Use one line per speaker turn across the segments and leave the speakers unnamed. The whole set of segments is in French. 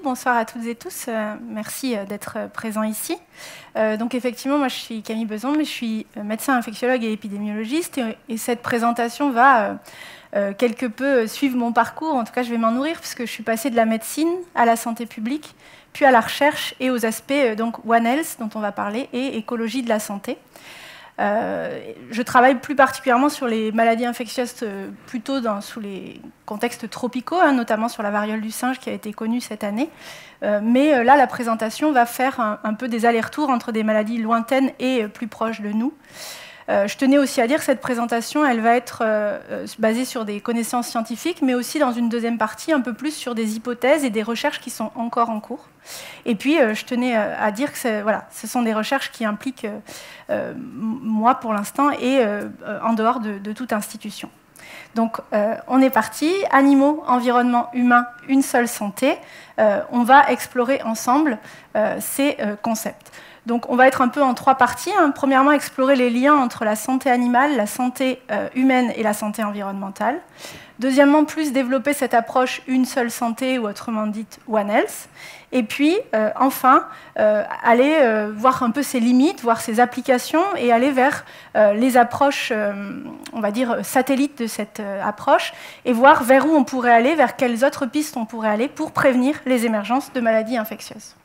Bonsoir à toutes et tous, merci d'être présents ici. Donc effectivement, moi je suis Camille Beson, mais je suis médecin infectiologue et épidémiologiste, et cette présentation va quelque peu suivre mon parcours. En tout cas, je vais m'en nourrir, puisque je suis passée de la médecine à la santé publique, puis à la recherche et aux aspects donc One Health, dont on va parler, et écologie de la santé. Je travaille plus particulièrement sur les maladies infectieuses plutôt sous les contextes tropicaux, notamment sur la variole du singe qui a été connue cette année. Mais là, la présentation va faire un peu des allers-retours entre des maladies lointaines et plus proches de nous. Je tenais aussi à dire que cette présentation, elle va être basée sur des connaissances scientifiques, mais aussi dans une deuxième partie, un peu plus sur des hypothèses et des recherches qui sont encore en cours. Et puis, je tenais à dire que voilà, ce sont des recherches qui impliquent moi, pour l'instant, et en dehors de toute institution. Donc, on est parti. Animaux, environnement, humain, une seule santé. On va explorer ensemble ces concepts. Donc, on va être un peu en trois parties. Premièrement, explorer les liens entre la santé animale, la santé humaine et la santé environnementale. Deuxièmement, plus développer cette approche une seule santé, ou autrement dite One Health. Et puis, enfin, aller voir un peu ses limites, voir ses applications, et aller vers les approches, on va dire, satellites de cette approche, et voir vers où on pourrait aller, vers quelles autres pistes on pourrait aller pour prévenir les émergences de maladies infectieuses.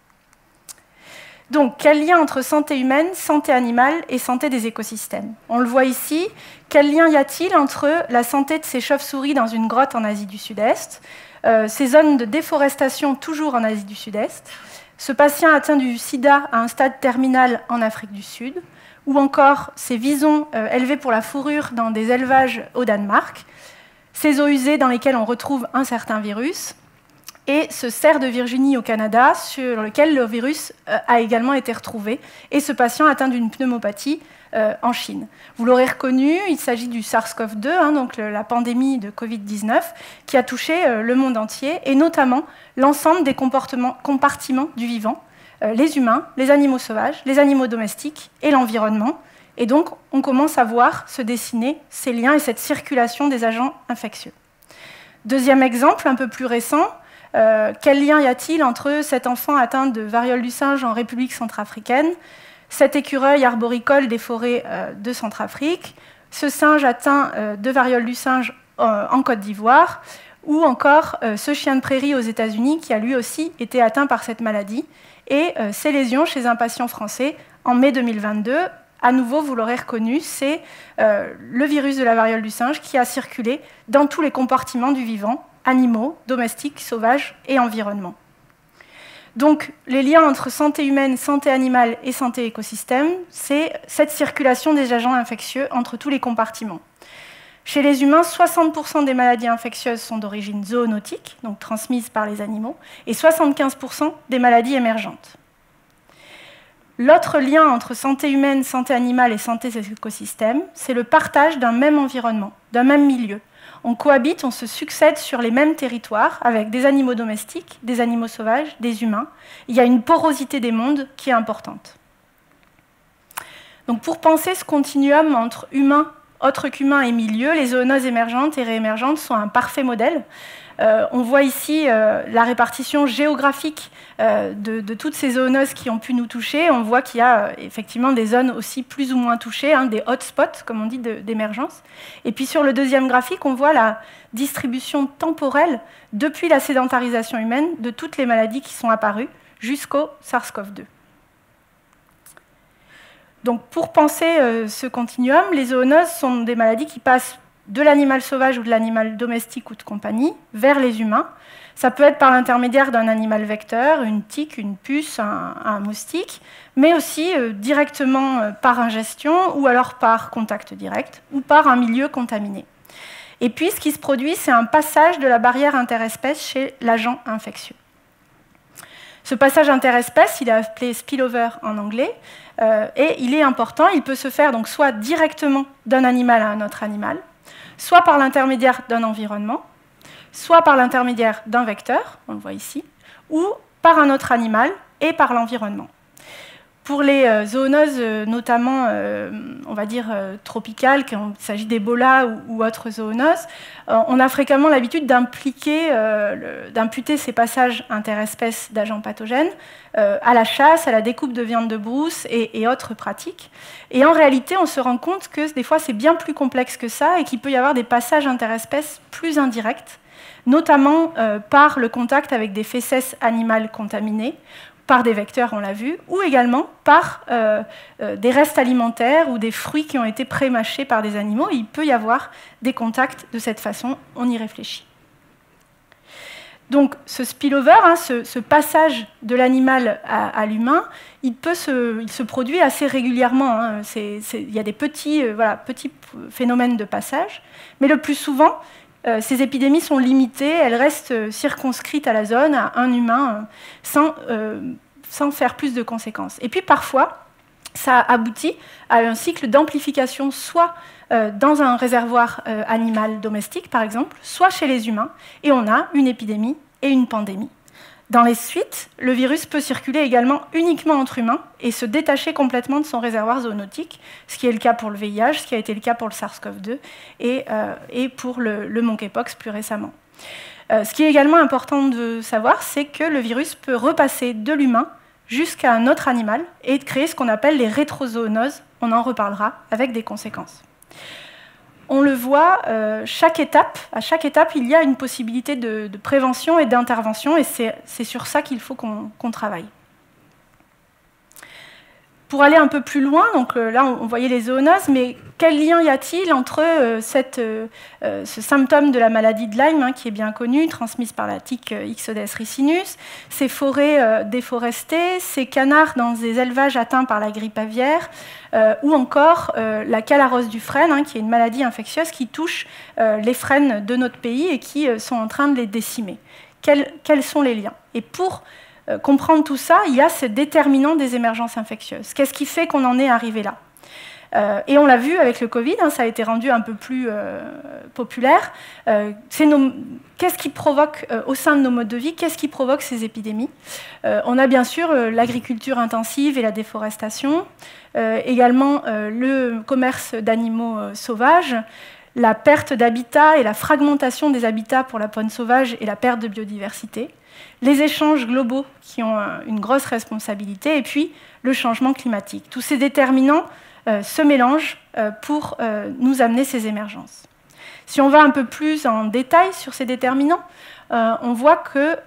Donc, quel lien entre santé humaine, santé animale et santé des écosystèmes? On le voit ici. Quel lien y a-t-il entre la santé de ces chauves-souris dans une grotte en Asie du Sud-Est, ces zones de déforestation toujours en Asie du Sud-Est, ce patient atteint du sida à un stade terminal en Afrique du Sud, ou encore ces visons élevés pour la fourrure dans des élevages au Danemark, ces eaux usées dans lesquelles on retrouve un certain virus, et ce cerf de Virginie au Canada, sur lequel le virus a également été retrouvé, et ce patient atteint d'une pneumopathie en Chine. Vous l'aurez reconnu, il s'agit du SARS-CoV-2, donc la pandémie de Covid-19, qui a touché le monde entier, et notamment l'ensemble des compartiments du vivant, les humains, les animaux sauvages, les animaux domestiques et l'environnement. Et donc, on commence à voir se dessiner ces liens et cette circulation des agents infectieux. Deuxième exemple, un peu plus récent, quel lien y a-t-il entre cet enfant atteint de variole du singe en République centrafricaine, cet écureuil arboricole des forêts de Centrafrique, ce singe atteint de variole du singe en Côte d'Ivoire, ou encore ce chien de prairie aux États-Unis qui a lui aussi été atteint par cette maladie, et ces lésions chez un patient français en mai 2022. À nouveau, vous l'aurez reconnu, c'est le virus de la variole du singe qui a circulé dans tous les compartiments du vivant, animaux, domestiques, sauvages et environnement. Donc, les liens entre santé humaine, santé animale et santé écosystème, c'est cette circulation des agents infectieux entre tous les compartiments. Chez les humains, 60% des maladies infectieuses sont d'origine zoonotique, donc transmises par les animaux, et 75% des maladies émergentes. L'autre lien entre santé humaine, santé animale et santé des écosystèmes, c'est le partage d'un même environnement, d'un même milieu. On cohabite, on se succède sur les mêmes territoires avec des animaux domestiques, des animaux sauvages, des humains. Il y a une porosité des mondes qui est importante. Donc pour penser ce continuum entre humains, autres qu'humains et milieux, les zoonoses émergentes et réémergentes sont un parfait modèle. On voit ici la répartition géographique de toutes ces zoonoses qui ont pu nous toucher. On voit qu'il y a effectivement des zones aussi plus ou moins touchées, des hotspots, comme on dit, d'émergence. Et puis sur le deuxième graphique, on voit la distribution temporelle depuis la sédentarisation humaine de toutes les maladies qui sont apparues jusqu'au SARS-CoV-2. Donc pour penser ce continuum, les zoonoses sont des maladies qui passent de l'animal sauvage ou de l'animal domestique ou de compagnie vers les humains. Ça peut être par l'intermédiaire d'un animal vecteur, une tique, une puce, un moustique, mais aussi directement par ingestion ou alors par contact direct ou par un milieu contaminé. Et puis ce qui se produit, c'est un passage de la barrière interespèce chez l'agent infectieux. Ce passage interespèce, il est appelé spillover en anglais, et il est important. Il peut se faire donc soit directement d'un animal à un autre animal, soit par l'intermédiaire d'un environnement, soit par l'intermédiaire d'un vecteur, on le voit ici, ou par un autre animal et par l'environnement. Pour les zoonoses, notamment, on va dire, tropicales, quand il s'agit d'Ebola ou autres zoonoses, on a fréquemment l'habitude d'imputer ces passages interespèces d'agents pathogènes à la chasse, à la découpe de viande de brousse et autres pratiques. Et en réalité, on se rend compte que des fois, c'est bien plus complexe que ça et qu'il peut y avoir des passages interespèces plus indirects, notamment par le contact avec des fécès animales contaminées, par des vecteurs, on l'a vu, ou également par des restes alimentaires ou des fruits qui ont été pré-mâchés par des animaux. Il peut y avoir des contacts de cette façon, on y réfléchit. Donc ce spillover, ce passage de l'animal à l'humain, il se produit assez régulièrement. Il y a des petits phénomènes de passage, mais le plus souvent, ces épidémies sont limitées, elles restent circonscrites à la zone, à un humain, sans faire plus de conséquences. Et puis parfois, ça aboutit à un cycle d'amplification, soit dans un réservoir animal domestique, par exemple, soit chez les humains, et on a une épidémie et une pandémie. Dans les suites, le virus peut circuler également uniquement entre humains et se détacher complètement de son réservoir zoonotique, ce qui est le cas pour le VIH, ce qui a été le cas pour le SARS-CoV-2 et pour le monkeypox plus récemment. Ce qui est également important de savoir, c'est que le virus peut repasser de l'humain jusqu'à un autre animal et créer ce qu'on appelle les rétrozoonoses. On en reparlera avec des conséquences. On le voit, à chaque étape, il y a une possibilité de prévention et d'intervention, et c'est sur ça qu'il faut qu'on travaille. Pour aller un peu plus loin, donc là on voyait les zoonoses, mais quel lien y a-t-il entre ce symptôme de la maladie de Lyme, qui est bien connu, transmise par la tique Ixodes ricinus, ces forêts déforestées, ces canards dans des élevages atteints par la grippe aviaire, ou encore la calarrhose du frêne, qui est une maladie infectieuse qui touche les frênes de notre pays et qui sont en train de les décimer. Quels sont les liens? Et pour comprendre tout ça, il y a ce déterminant des émergences infectieuses. Qu'est-ce qui fait qu'on en est arrivé là? Et on l'a vu avec le Covid, ça a été rendu un peu plus populaire. Qu'est-ce qui provoque, au sein de nos modes de vie, qu'est-ce qui provoque ces épidémies? On a bien sûr l'agriculture intensive et la déforestation, également le commerce d'animaux sauvages, la perte d'habitat et la fragmentation des habitats pour la faune sauvage et la perte de biodiversité, les échanges globaux qui ont une grosse responsabilité, et puis le changement climatique. Tous ces déterminants se mélangent pour nous amener ces émergences. Si on va un peu plus en détail sur ces déterminants, on voit que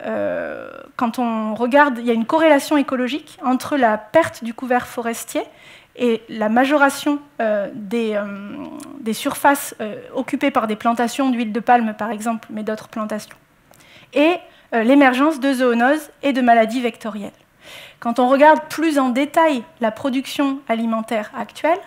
quand on regarde, il y a une corrélation écologique entre la perte du couvert forestier et la majoration des surfaces occupées par des plantations d'huile de palme, par exemple, mais d'autres plantations, et l'émergence de zoonoses et de maladies vectorielles. Quand on regarde plus en détail la production alimentaire actuelle,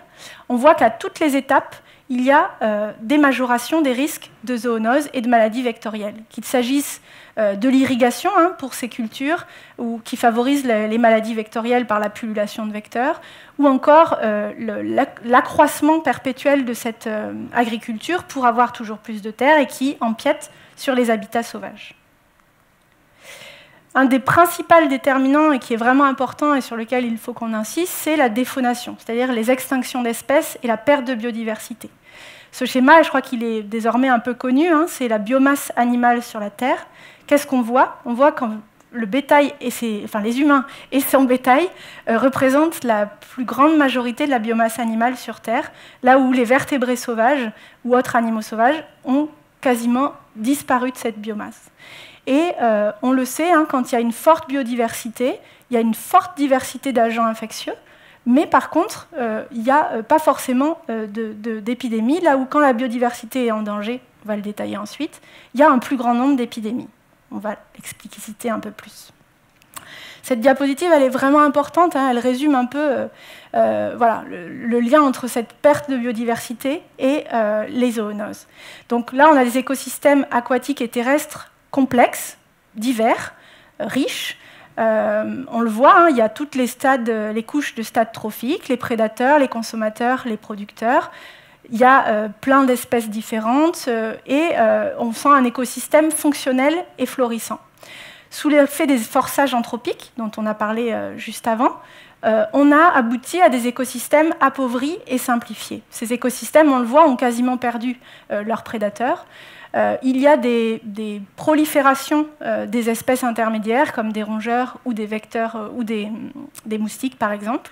on voit qu'à toutes les étapes, il y a des majorations des risques de zoonoses et de maladies vectorielles, qu'il s'agisse de l'irrigation pour ces cultures, ou qui favorise les maladies vectorielles par la pullulation de vecteurs, ou encore l'accroissement perpétuel de cette agriculture pour avoir toujours plus de terre et qui empiète sur les habitats sauvages. Un des principaux déterminants, et qui est vraiment important et sur lequel il faut qu'on insiste, c'est la défaunation, c'est-à-dire les extinctions d'espèces et la perte de biodiversité. Ce schéma, je crois qu'il est désormais un peu connu, c'est la biomasse animale sur la Terre. Qu'est-ce qu'on voit? On voit que le bétail, les humains et son bétail représentent la plus grande majorité de la biomasse animale sur Terre, là où les vertébrés sauvages ou autres animaux sauvages ont quasiment disparu de cette biomasse. Et on le sait, quand il y a une forte biodiversité, il y a une forte diversité d'agents infectieux, mais par contre, il n'y a pas forcément d'épidémies, là où quand la biodiversité est en danger, on va le détailler ensuite, il y a un plus grand nombre d'épidémies. On va l'expliciter un peu plus. Cette diapositive, elle est vraiment importante, elle résume un peu le lien entre cette perte de biodiversité et les zoonoses. Donc là, on a des écosystèmes aquatiques et terrestres complexes, divers, riches. On le voit, il y a toutes les couches de stades trophiques, les prédateurs, les consommateurs, les producteurs. Il y a plein d'espèces différentes et on sent un écosystème fonctionnel et florissant. sous l'effet des forçages anthropiques, dont on a parlé juste avant, on a abouti à des écosystèmes appauvris et simplifiés. Ces écosystèmes, on le voit, ont quasiment perdu leurs prédateurs. Il y a des proliférations des espèces intermédiaires, comme des rongeurs ou des vecteurs ou des moustiques, par exemple,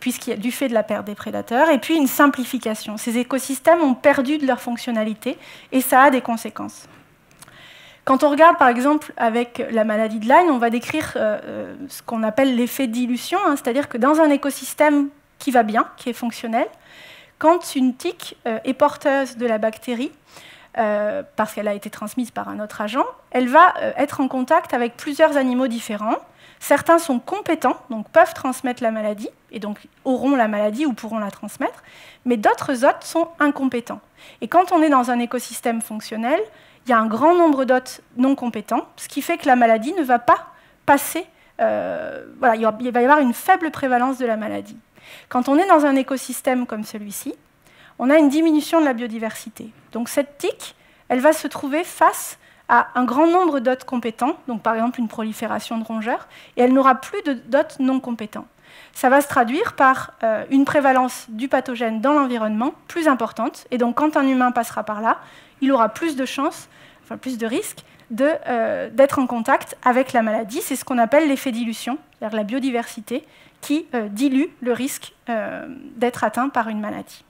puisqu'il y a du fait de la perte des prédateurs, et puis une simplification. Ces écosystèmes ont perdu de leur fonctionnalité, et ça a des conséquences. Quand on regarde, par exemple, avec la maladie de Lyme, on va décrire ce qu'on appelle l'effet dilution, hein, c'est-à-dire que dans un écosystème qui va bien, qui est fonctionnel, quand une tique est porteuse de la bactérie, parce qu'elle a été transmise par un autre agent, elle va être en contact avec plusieurs animaux différents. Certains sont compétents, donc peuvent transmettre la maladie, et donc auront la maladie ou pourront la transmettre, mais d'autres hôtes sont incompétents. Et quand on est dans un écosystème fonctionnel, il y a un grand nombre d'hôtes non compétents, ce qui fait que la maladie ne va pas passer. Voilà, il va y avoir une faible prévalence de la maladie. Quand on est dans un écosystème comme celui-ci, on a une diminution de la biodiversité. Donc cette tique, elle va se trouver face à un grand nombre d'hôtes compétents, donc par exemple une prolifération de rongeurs, et elle n'aura plus d'hôtes non compétents. Ça va se traduire par une prévalence du pathogène dans l'environnement plus importante, et donc quand un humain passera par là, il aura plus de chances, enfin plus de risques, d'être en contact avec la maladie. C'est ce qu'on appelle l'effet dilution, c'est-à-dire la biodiversité qui dilue le risque d'être atteint par une maladie.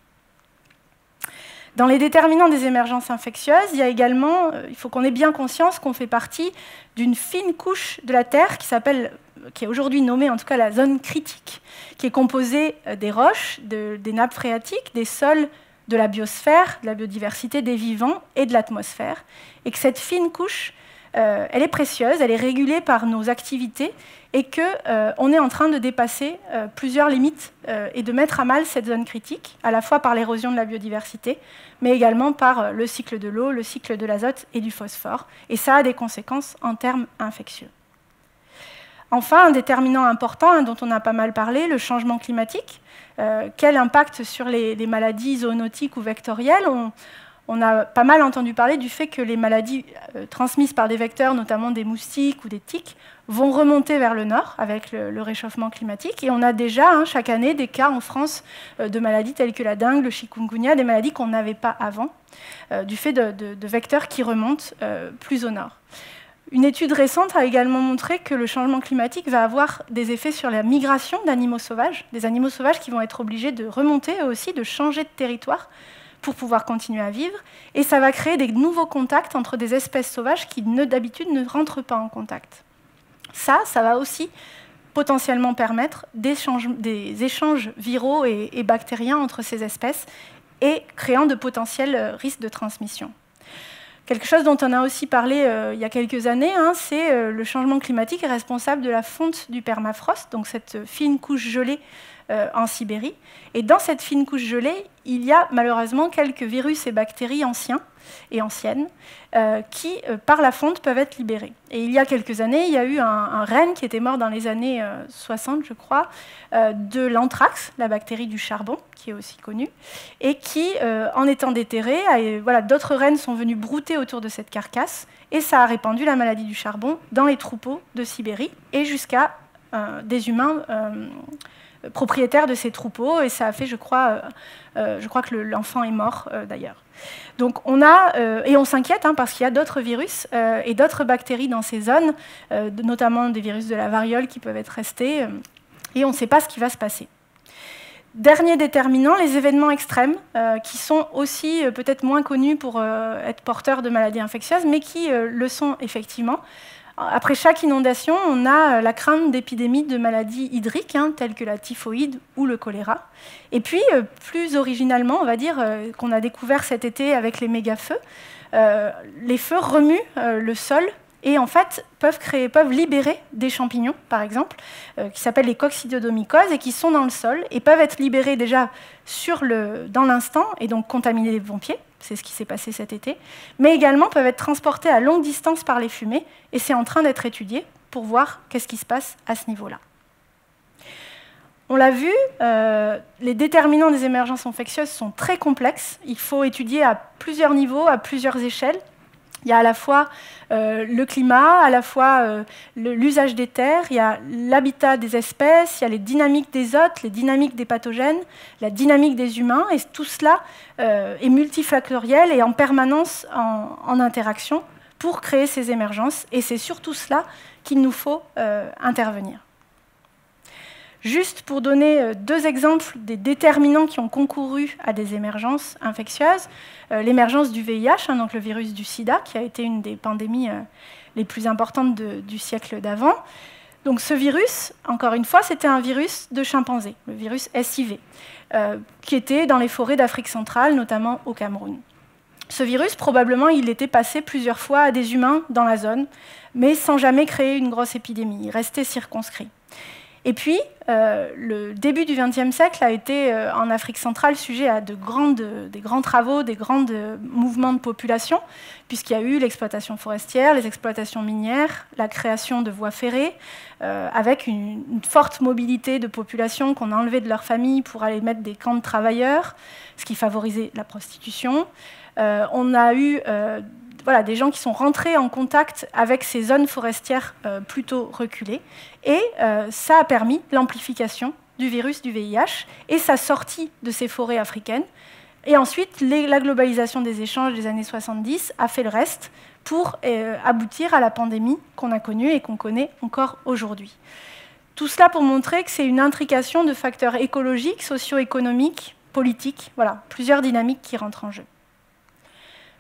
Dans les déterminants des émergences infectieuses, il y a également, il faut qu'on ait bien conscience qu'on fait partie d'une fine couche de la Terre qui est aujourd'hui nommée en tout cas la zone critique, qui est composée des roches, des nappes phréatiques, des sols, de la biosphère, de la biodiversité, des vivants et de l'atmosphère, et que cette fine couche, elle est précieuse, elle est régulée par nos activités, et qu'on est en train de dépasser plusieurs limites et de mettre à mal cette zone critique, à la fois par l'érosion de la biodiversité, mais également par le cycle de l'eau, le cycle de l'azote et du phosphore, et ça a des conséquences en termes infectieux. Enfin, un déterminant important dont on a pas mal parlé, le changement climatique. Quel impact sur les maladies zoonotiques ou vectorielles? On a pas mal entendu parler du fait que les maladies transmises par des vecteurs, notamment des moustiques ou des tiques, vont remonter vers le nord avec le réchauffement climatique. Et on a déjà chaque année des cas en France de maladies telles que la dengue, le chikungunya, des maladies qu'on n'avait pas avant, du fait de vecteurs qui remontent plus au nord. Une étude récente a également montré que le changement climatique va avoir des effets sur la migration d'animaux sauvages, des animaux sauvages qui vont être obligés de remonter eux aussi, de changer de territoire pour pouvoir continuer à vivre. Et ça va créer des nouveaux contacts entre des espèces sauvages qui, d'habitude, ne rentrent pas en contact. Ça va aussi potentiellement permettre des échanges viraux et bactériens entre ces espèces et créant de potentiels risques de transmission. Quelque chose dont on a aussi parlé il y a quelques années, c'est le changement climatique est responsable de la fonte du permafrost, donc cette fine couche gelée en Sibérie. Et dans cette fine couche gelée, il y a malheureusement quelques virus et bactéries anciens et anciennes qui, par la fonte, peuvent être libérés. Et il y a quelques années, il y a eu un renne qui était mort dans les années 60, je crois, de l'anthrax, la bactérie du charbon, qui est aussi connue, et qui, en étant déterré, d'autres rennes sont venus brouter autour de cette carcasse, et ça a répandu la maladie du charbon dans les troupeaux de Sibérie, et jusqu'à des humains propriétaires de ces troupeaux, et ça a fait, je crois que l'enfant est mort d'ailleurs. Donc et on s'inquiète parce qu'il y a d'autres virus et d'autres bactéries dans ces zones, notamment des virus de la variole qui peuvent être restés, et on ne sait pas ce qui va se passer. Dernier déterminant, les événements extrêmes, qui sont aussi peut-être moins connus pour être porteurs de maladies infectieuses, mais qui le sont effectivement. Après chaque inondation, on a la crainte d'épidémies de maladies hydriques, telles que la typhoïde ou le choléra. Et puis, plus originalement, on va dire, qu'on a découvert cet été avec les méga-feux, les feux remuent le sol et en fait peuvent libérer des champignons, par exemple, qui s'appellent les coccidiodomycoses et qui sont dans le sol et peuvent être libérés déjà dans l'instant et donc contaminer les pompiers. C'est ce qui s'est passé cet été, mais également peuvent être transportés à longue distance par les fumées, et c'est en train d'être étudié pour voir qu'est-ce qui se passe à ce niveau-là. On l'a vu, les déterminants des émergences infectieuses sont très complexes, il faut étudier à plusieurs niveaux, à plusieurs échelles, Il y a à la fois le climat, à la fois l'usage des terres, il y a l'habitat des espèces, il y a les dynamiques des hôtes, les dynamiques des pathogènes, la dynamique des humains, et tout cela est multifactoriel et en permanence en interaction pour créer ces émergences, et c'est sur tout cela qu'il nous faut intervenir. Juste pour donner deux exemples des déterminants qui ont concouru à des émergences infectieuses, l'émergence du VIH, donc le virus du sida, qui a été une des pandémies les plus importantes du siècle d'avant. Donc ce virus, encore une fois, c'était un virus de chimpanzé, le virus SIV, qui était dans les forêts d'Afrique centrale, notamment au Cameroun. Ce virus, probablement, il était passé plusieurs fois à des humains dans la zone, mais sans jamais créer une grosse épidémie. Il restait circonscrit. Et puis, le début du XXe siècle a été, en Afrique centrale, sujet à des grands travaux, des grands mouvements de population, puisqu'il y a eu l'exploitation forestière, les exploitations minières, la création de voies ferrées, avec une forte mobilité de populations qu'on a enlevées de leur famille pour aller mettre des camps de travailleurs, ce qui favorisait la prostitution. On a eu des gens qui sont rentrés en contact avec ces zones forestières plutôt reculées. Et ça a permis l'amplification du virus du VIH et sa sortie de ces forêts africaines. Et ensuite, la globalisation des échanges des années 70 a fait le reste pour aboutir à la pandémie qu'on a connue et qu'on connaît encore aujourd'hui. Tout cela pour montrer que c'est une intrication de facteurs écologiques, socio-économiques, politiques, voilà, plusieurs dynamiques qui rentrent en jeu.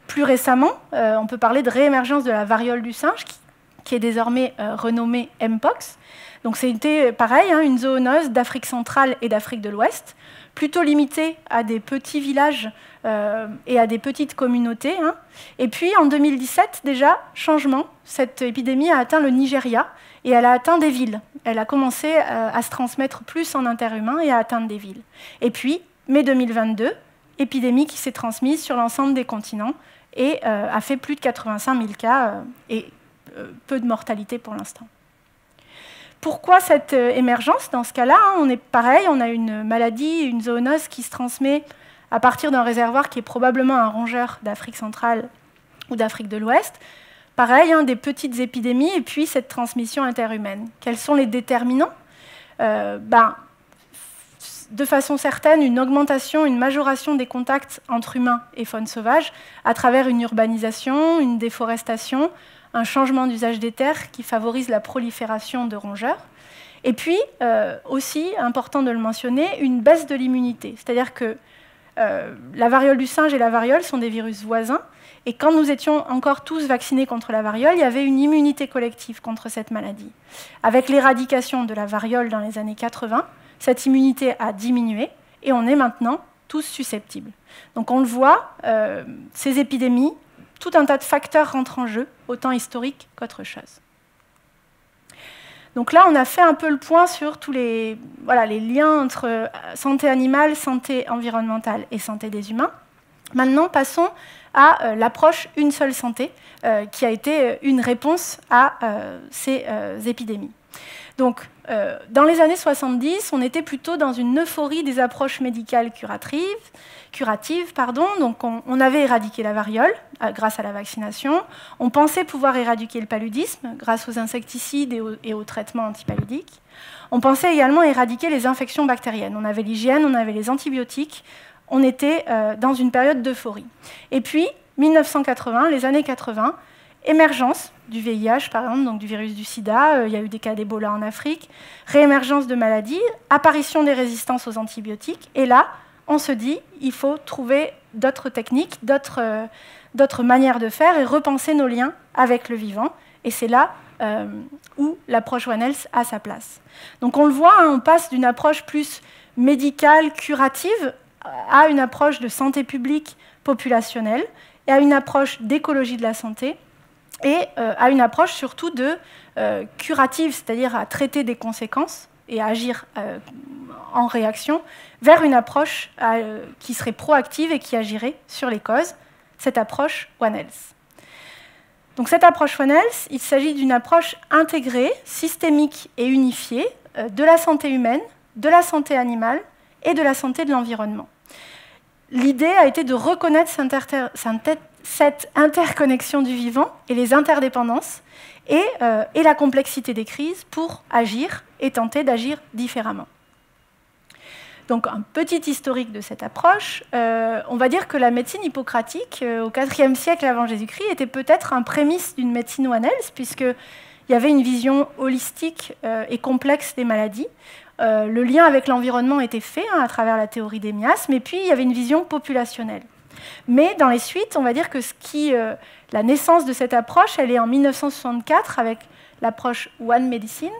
Plus récemment, on peut parler de réémergence de la variole du singe, qui est désormais renommée Mpox. Donc c'était pareil, une zoonose d'Afrique centrale et d'Afrique de l'Ouest, plutôt limitée à des petits villages et à des petites communautés. Et puis en 2017, déjà, changement, cette épidémie a atteint le Nigeria et elle a atteint des villes. Elle a commencé à se transmettre plus en interhumain et à atteindre des villes. Et puis, mai 2022, épidémie qui s'est transmise sur l'ensemble des continents et a fait plus de 85 000 cas et peu de mortalité pour l'instant. Pourquoi cette émergence? Dans ce cas-là, on est pareil, on a une maladie, une zoonose qui se transmet à partir d'un réservoir qui est probablement un rongeur d'Afrique centrale ou d'Afrique de l'Ouest. Pareil, des petites épidémies et puis cette transmission interhumaine. Quels sont les déterminants? De façon certaine, une augmentation, une majoration des contacts entre humains et faune sauvage à travers une urbanisation, une déforestation, un changement d'usage des terres qui favorise la prolifération de rongeurs. Et puis, aussi, important de le mentionner, une baisse de l'immunité. C'est-à-dire que la variole du singe et la variole sont des virus voisins. Et quand nous étions encore tous vaccinés contre la variole, il y avait une immunité collective contre cette maladie. Avec l'éradication de la variole dans les années 80, cette immunité a diminué et on est maintenant tous susceptibles. Donc on le voit, ces épidémies, tout un tas de facteurs rentrent en jeu, autant historiques qu'autre chose. Donc là, on a fait un peu le point sur tous les liens entre santé animale, santé environnementale et santé des humains. Maintenant, passons à l'approche Une seule santé, qui a été une réponse à ces épidémies. Donc, dans les années 70, on était plutôt dans une euphorie des approches médicales curatives. Donc, on avait éradiqué la variole grâce à la vaccination. On pensait pouvoir éradiquer le paludisme grâce aux insecticides et aux traitements antipaludiques. On pensait également éradiquer les infections bactériennes. On avait l'hygiène, on avait les antibiotiques. On était dans une période d'euphorie. Et puis, 1980, les années 80, émergence du VIH, par exemple, donc du virus du sida, il y a eu des cas d'Ebola en Afrique, réémergence de maladies, apparition des résistances aux antibiotiques, et là, on se dit, il faut trouver d'autres techniques, d'autres manières de faire et repenser nos liens avec le vivant, et c'est là où l'approche One Health a sa place. Donc on le voit, on passe d'une approche plus médicale, curative, à une approche de santé publique populationnelle, et à une approche d'écologie de la santé, et à une approche surtout de curative, c'est-à-dire à traiter des conséquences et à agir en réaction, vers une approche qui serait proactive et qui agirait sur les causes, cette approche One Health. Donc cette approche One Health, il s'agit d'une approche intégrée, systémique et unifiée de la santé humaine, de la santé animale et de la santé de l'environnement. L'idée a été de reconnaître cette interconnexion du vivant et les interdépendances et la complexité des crises pour agir et tenter d'agir différemment. Donc un petit historique de cette approche, on va dire que la médecine hippocratique au IVe siècle avant Jésus-Christ était peut-être un prémisse d'une médecine One Health, puisqu'il y avait une vision holistique et complexe des maladies. Le lien avec l'environnement était fait à travers la théorie des miasmes, et puis il y avait une vision populationnelle. Mais dans les suites, on va dire que la naissance de cette approche, elle est en 1964 avec l'approche One Medicine,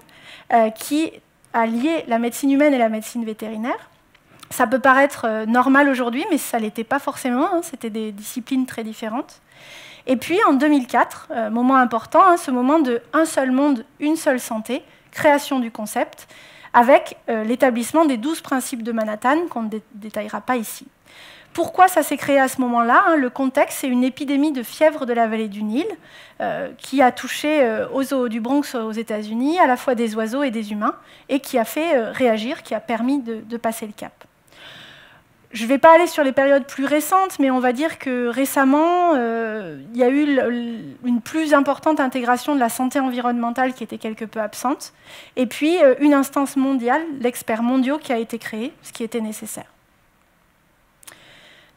qui a lié la médecine humaine et la médecine vétérinaire. Ça peut paraître normal aujourd'hui, mais ça ne l'était pas forcément, hein, c'était des disciplines très différentes. Et puis en 2004, moment important, hein, ce moment de un seul monde, une seule santé, création du concept, avec l'établissement des 12 principes de Manhattan, qu'on ne détaillera pas ici. Pourquoi ça s'est créé à ce moment-là, hein? Le contexte, c'est une épidémie de fièvre de la vallée du Nil qui a touché aux zoos du Bronx aux États-Unis, à la fois des oiseaux et des humains, et qui a fait réagir, qui a permis de passer le cap. Je ne vais pas aller sur les périodes plus récentes, mais on va dire que récemment, il y a eu une plus importante intégration de la santé environnementale qui était quelque peu absente, et puis une instance mondiale, l'expert mondiaux, qui a été créée, ce qui était nécessaire.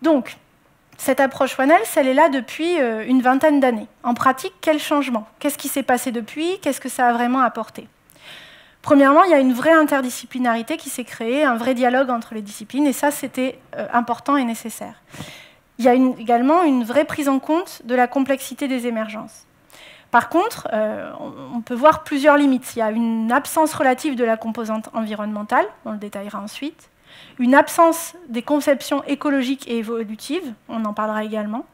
Donc, cette approche One Health, elle est là depuis une vingtaine d'années. En pratique, quel changement? Qu'est-ce qui s'est passé depuis? Qu'est-ce que ça a vraiment apporté? Premièrement, il y a une vraie interdisciplinarité qui s'est créée, un vrai dialogue entre les disciplines, et ça, c'était important et nécessaire. Il y a également une vraie prise en compte de la complexité des émergences. Par contre, on peut voir plusieurs limites. Il y a une absence relative de la composante environnementale, on le détaillera ensuite, une absence des conceptions écologiques et évolutives, on en parlera également.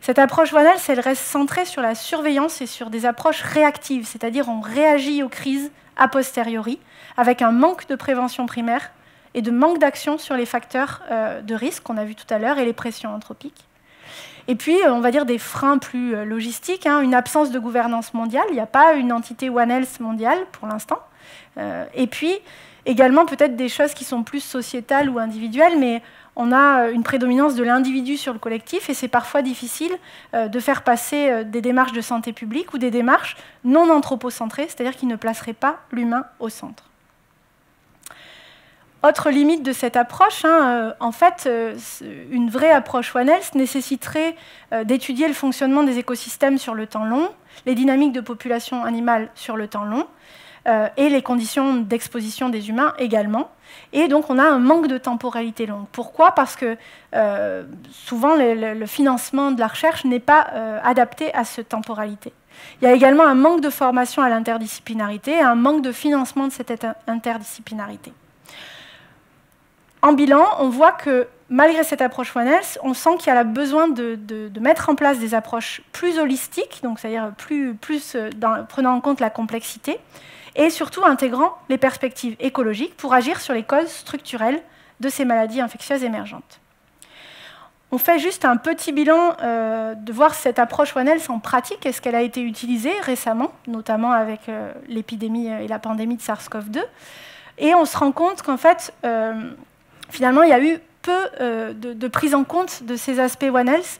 Cette approche One Health, elle reste centrée sur la surveillance et sur des approches réactives, c'est-à-dire on réagit aux crises a posteriori, avec un manque de prévention primaire et de manque d'action sur les facteurs de risque qu'on a vu tout à l'heure et les pressions anthropiques. Et puis, on va dire des freins plus logistiques, hein, une absence de gouvernance mondiale, il n'y a pas une entité One Health mondiale pour l'instant. Et puis, également peut-être des choses qui sont plus sociétales ou individuelles, mais on a une prédominance de l'individu sur le collectif et c'est parfois difficile de faire passer des démarches de santé publique ou des démarches non anthropocentrées, c'est-à-dire qui ne placeraient pas l'humain au centre. Autre limite de cette approche, hein, en fait, une vraie approche One Health nécessiterait d'étudier le fonctionnement des écosystèmes sur le temps long, les dynamiques de population animale sur le temps long, et les conditions d'exposition des humains également. Et donc, on a un manque de temporalité longue. Pourquoi? Parce que souvent, le financement de la recherche n'est pas adapté à cette temporalité. Il y a également un manque de formation à l'interdisciplinarité et un manque de financement de cette interdisciplinarité. En bilan, on voit que malgré cette approche One Health, on sent qu'il y a besoin de mettre en place des approches plus holistiques, donc c'est-à-dire prenant en compte la complexité, et surtout intégrant les perspectives écologiques pour agir sur les causes structurelles de ces maladies infectieuses émergentes. On fait juste un petit bilan de voir cette approche One Health en pratique. Est-ce qu'elle a été utilisée récemment, notamment avec l'épidémie et la pandémie de SARS-CoV-2. Et on se rend compte qu'en fait, finalement, il y a eu peu de prise en compte de ces aspects One Health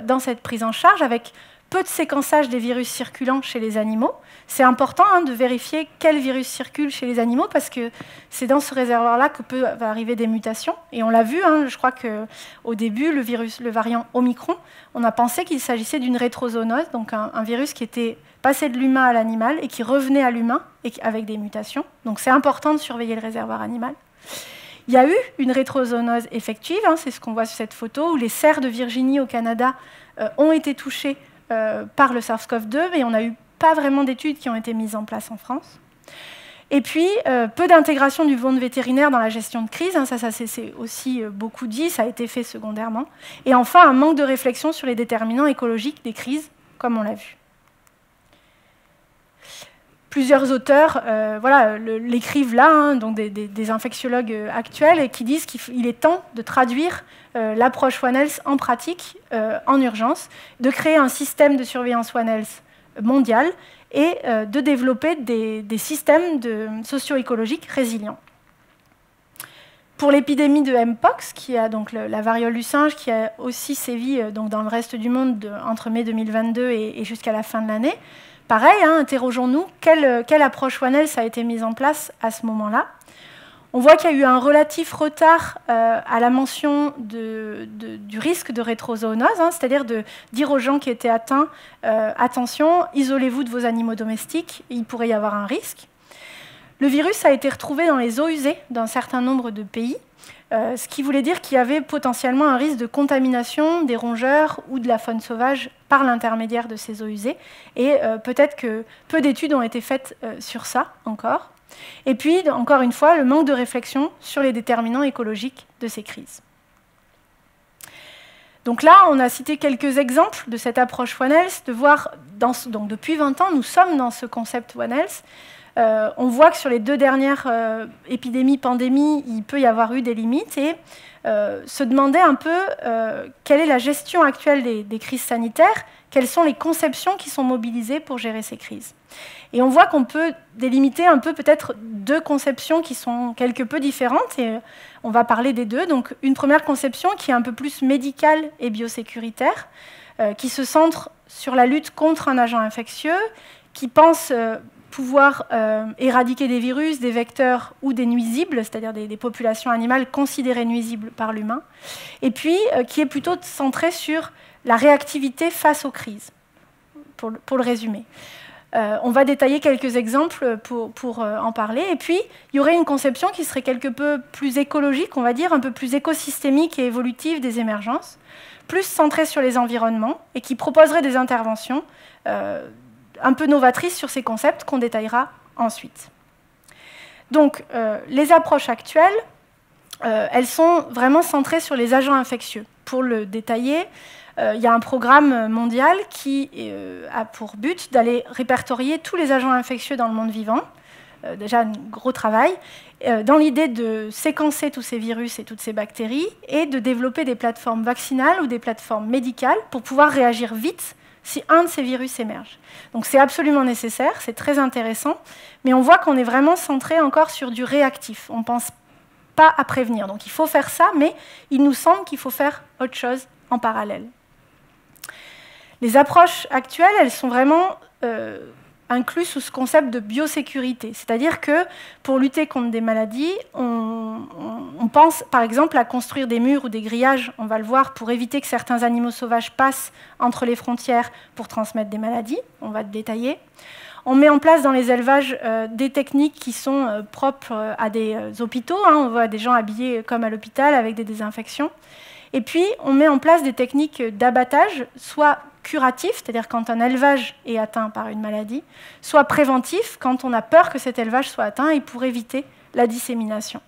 dans cette prise en charge, avec peu de séquençage des virus circulants chez les animaux. C'est important de vérifier quel virus circule chez les animaux parce que c'est dans ce réservoir-là que peuvent arriver des mutations. Et on l'a vu, je crois qu'au début, le variant Omicron, on a pensé qu'il s'agissait d'une rétrozoonose, donc un virus qui était passé de l'humain à l'animal et qui revenait à l'humain avec des mutations. Donc c'est important de surveiller le réservoir animal. Il y a eu une rétrozoonose effective, c'est ce qu'on voit sur cette photo, où les cerfs de Virginie au Canada ont été touchés par le SARS-CoV-2, mais on n'a eu pas vraiment d'études qui ont été mises en place en France. Et puis, peu d'intégration du monde vétérinaire dans la gestion de crise, ça c'est aussi beaucoup dit, ça a été fait secondairement. Et enfin, un manque de réflexion sur les déterminants écologiques des crises, comme on l'a vu. Plusieurs auteurs l'écrivent là, donc des infectiologues actuels, et qui disent qu'il est temps de traduire l'approche One Health en pratique, en urgence, de créer un système de surveillance One Health mondial et de développer des systèmes socio-écologiques résilients. Pour l'épidémie de Mpox, qui a donc la variole du singe, qui a aussi sévi donc dans le reste du monde entre mai 2022 et jusqu'à la fin de l'année, pareil, hein, interrogeons-nous, quelle approche One Health a été mise en place à ce moment-là. On voit qu'il y a eu un relatif retard à la mention du risque de rétrozoonose, hein, c'est-à-dire de dire aux gens qui étaient atteints, attention, isolez-vous de vos animaux domestiques, il pourrait y avoir un risque. Le virus a été retrouvé dans les eaux usées d'un certain nombre de pays, ce qui voulait dire qu'il y avait potentiellement un risque de contamination des rongeurs ou de la faune sauvage par l'intermédiaire de ces eaux usées. Et peut-être que peu d'études ont été faites sur ça encore. Et puis, encore une fois, le manque de réflexion sur les déterminants écologiques de ces crises. Donc là, on a cité quelques exemples de cette approche One Health, de voir, donc depuis 20 ans, nous sommes dans ce concept One Health. On voit que sur les 2 dernières épidémies, pandémies, il peut y avoir eu des limites et se demander un peu quelle est la gestion actuelle des crises sanitaires, quelles sont les conceptions qui sont mobilisées pour gérer ces crises. Et on voit qu'on peut délimiter un peu peut-être 2 conceptions qui sont quelque peu différentes et on va parler des 2. Donc une première conception qui est un peu plus médicale et biosécuritaire, qui se centre sur la lutte contre un agent infectieux, qui pense pouvoir éradiquer des virus, des vecteurs ou des nuisibles, c'est-à-dire des populations animales considérées nuisibles par l'humain, et puis qui est plutôt centré sur la réactivité face aux crises, pour le résumer. On va détailler quelques exemples pour en parler, et puis il y aurait une conception qui serait quelque peu plus écologique, on va dire, un peu plus écosystémique et évolutive des émergences, plus centrée sur les environnements, et qui proposerait des interventions un peu novatrice sur ces concepts qu'on détaillera ensuite. Donc, les approches actuelles, elles sont vraiment centrées sur les agents infectieux. Pour le détailler, il y a un programme mondial qui a pour but d'aller répertorier tous les agents infectieux dans le monde vivant, déjà un gros travail, dans l'idée de séquencer tous ces virus et toutes ces bactéries et de développer des plateformes vaccinales ou des plateformes médicales pour pouvoir réagir vite si un de ces virus émerge. Donc c'est absolument nécessaire, c'est très intéressant, mais on voit qu'on est vraiment centré encore sur du réactif. On ne pense pas à prévenir. Donc il faut faire ça, mais il nous semble qu'il faut faire autre chose en parallèle. Les approches actuelles, elles sont vraiment incluses sous ce concept de biosécurité. C'est-à-dire que pour lutter contre des maladies, on pense par exemple à construire des murs ou des grillages, on va le voir, pour éviter que certains animaux sauvages passent entre les frontières pour transmettre des maladies. On va le détailler. On met en place dans les élevages des techniques qui sont propres à des hôpitaux. Hein. On voit des gens habillés comme à l'hôpital avec des désinfections. Et puis, on met en place des techniques d'abattage, soit curatif, c'est-à-dire quand un élevage est atteint par une maladie, soit préventif, quand on a peur que cet élevage soit atteint et pour éviter la dissémination.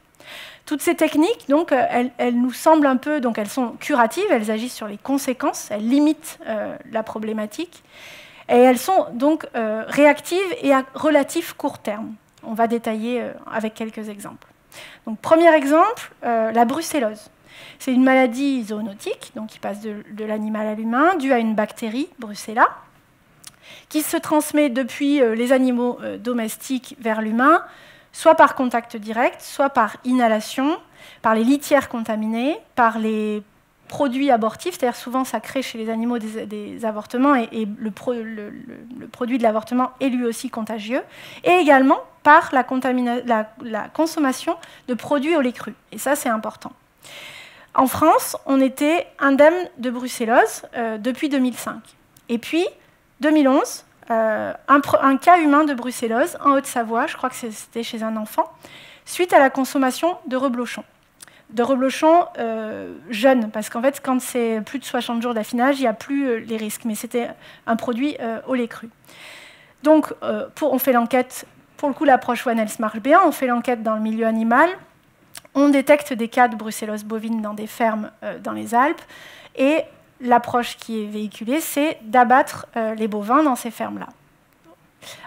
Toutes ces techniques, donc, elles nous semblent un peu, donc elles sont curatives, elles agissent sur les conséquences, elles limitent la problématique, et elles sont donc réactives et à relatif court terme. On va détailler avec quelques exemples. Donc, premier exemple, la brucellose. C'est une maladie zoonotique, donc qui passe de l'animal à l'humain, due à une bactérie, Brucella, qui se transmet depuis les animaux domestiques vers l'humain, soit par contact direct, soit par inhalation, par les litières contaminées, par les produits abortifs, c'est-à-dire souvent ça crée chez les animaux des avortements et le produit de l'avortement est lui aussi contagieux, et également par la consommation de produits au lait cru. Et ça, c'est important. En France, on était indemne de brucellose depuis 2005. Et puis, 2011, un cas humain de brucellose en Haute-Savoie, je crois que c'était chez un enfant, suite à la consommation de reblochon. De reblochon jeune, parce qu'en fait, quand c'est plus de 60 jours d'affinage, il n'y a plus les risques, mais c'était un produit au lait cru. Donc, on fait l'enquête, pour le coup, l'approche One Health marche bien, on fait l'enquête dans le milieu animal, on détecte des cas de brucellose bovine dans des fermes dans les Alpes, et l'approche qui est véhiculée, c'est d'abattre les bovins dans ces fermes-là.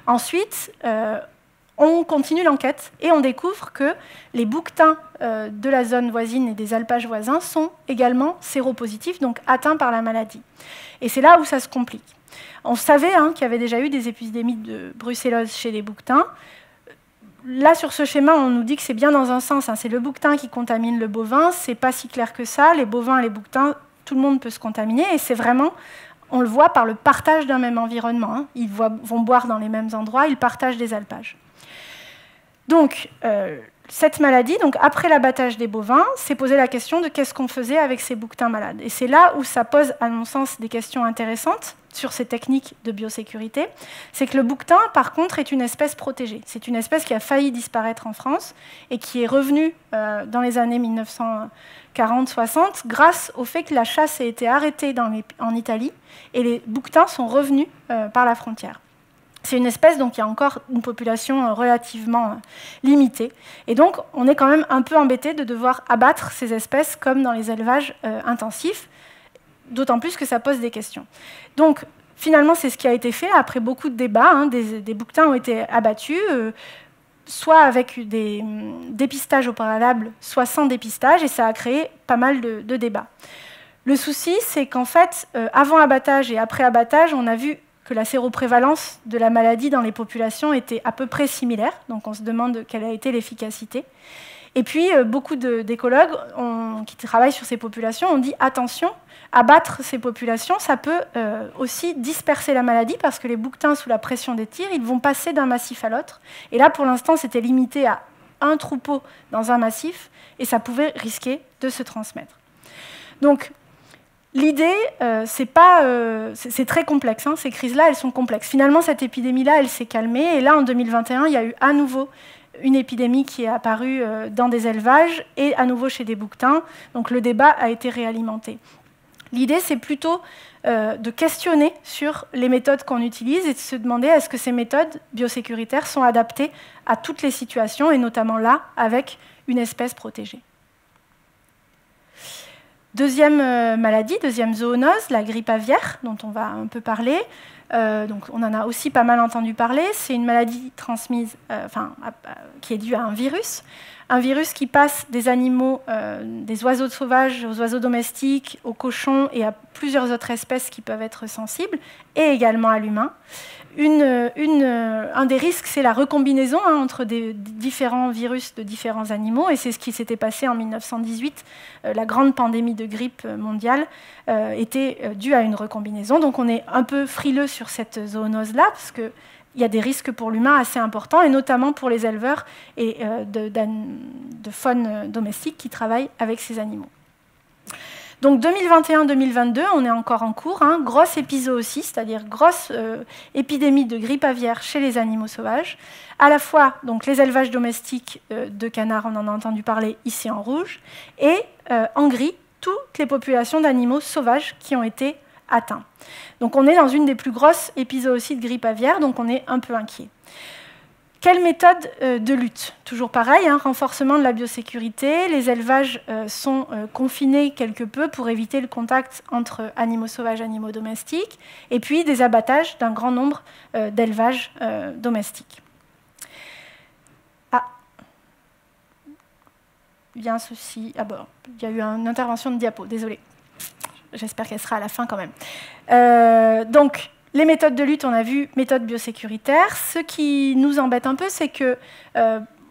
Ensuite, on continue l'enquête et on découvre que les bouquetins de la zone voisine et des alpages voisins sont également séropositifs, donc atteints par la maladie. Et c'est là où ça se complique. On savait qu'il y avait déjà eu des épidémies de brucellose chez les bouquetins. là, sur ce schéma, on nous dit que c'est bien dans un sens, hein, c'est le bouquetin qui contamine le bovin, c'est pas si clair que ça, les bovins et les bouquetins, tout le monde peut se contaminer, et c'est vraiment, on le voit par le partage d'un même environnement, hein. Ils vont boire dans les mêmes endroits, ils partagent des alpages. Donc, cette maladie, donc après l'abattage des bovins, s'est posé la question de qu'est-ce qu'on faisait avec ces bouquetins malades. Et c'est là où ça pose, à mon sens, des questions intéressantes sur ces techniques de biosécurité. C'est que le bouquetin, par contre, est une espèce protégée. C'est une espèce qui a failli disparaître en France et qui est revenue dans les années 1940-60 grâce au fait que la chasse a été arrêtée en Italie et les bouquetins sont revenus par la frontière. C'est une espèce donc, qui a encore une population relativement limitée. Et donc, on est quand même un peu embêté de devoir abattre ces espèces comme dans les élevages intensifs, d'autant plus que ça pose des questions. Donc, finalement, c'est ce qui a été fait après beaucoup de débats. Hein, des bouquetins ont été abattus, soit avec des dépistages au préalable, soit sans dépistage, et ça a créé pas mal de débats. Le souci, c'est qu'en fait, avant abattage et après abattage, on a vu que la séroprévalence de la maladie dans les populations était à peu près similaire. Donc on se demande quelle a été l'efficacité. Et puis beaucoup d'écologues qui travaillent sur ces populations ont dit attention, abattre ces populations, ça peut aussi disperser la maladie parce que les bouquetins sous la pression des tirs, ils vont passer d'un massif à l'autre. Et là, pour l'instant, c'était limité à un troupeau dans un massif et ça pouvait risquer de se transmettre. Donc, l'idée, c'est très complexe. Hein, ces crises-là, elles sont complexes. Finalement, cette épidémie-là, elle s'est calmée. Et là, en 2021, il y a eu à nouveau une épidémie qui est apparue dans des élevages et à nouveau chez des bouquetins. Donc le débat a été réalimenté. L'idée, c'est plutôt de questionner sur les méthodes qu'on utilise et de se demander est-ce que ces méthodes biosécuritaires sont adaptées à toutes les situations, et notamment là, avec une espèce protégée. Deuxième maladie, deuxième zoonose, la grippe aviaire, dont on va un peu parler. Donc on en a aussi pas mal entendu parler. C'est une maladie transmise, qui est due à un virus qui passe des animaux, des oiseaux sauvages aux oiseaux domestiques, aux cochons et à plusieurs autres espèces qui peuvent être sensibles, et également à l'humain. Un des risques, c'est la recombinaison entre des différents virus de différents animaux, et c'est ce qui s'était passé en 1918. La grande pandémie de grippe mondiale était due à une recombinaison. Donc on est un peu frileux sur cette zoonose-là, parce qu'il y a des risques pour l'humain assez importants, et notamment pour les éleveurs et de faune domestique qui travaillent avec ces animaux. Donc 2021-2022, on est encore en cours, hein, grosse épizootie, c'est-à-dire grosse épidémie de grippe aviaire chez les animaux sauvages. À la fois donc, les élevages domestiques de canards, on en a entendu parler ici en rouge, et en gris, toutes les populations d'animaux sauvages qui ont été atteints. Donc on est dans une des plus grosses épizooties de grippe aviaire, donc on est un peu inquiet. Quelle méthode de lutte? Toujours pareil, hein, renforcement de la biosécurité. Les élevages sont confinés quelque peu pour éviter le contact entre animaux sauvages et animaux domestiques, et puis des abattages d'un grand nombre d'élevages domestiques. Ah, bien ceci. Ah bon, il y a eu une intervention de diapo, désolé. J'espère qu'elle sera à la fin quand même. Donc, les méthodes de lutte, on a vu méthodes biosécuritaires. Ce qui nous embête un peu, c'est que,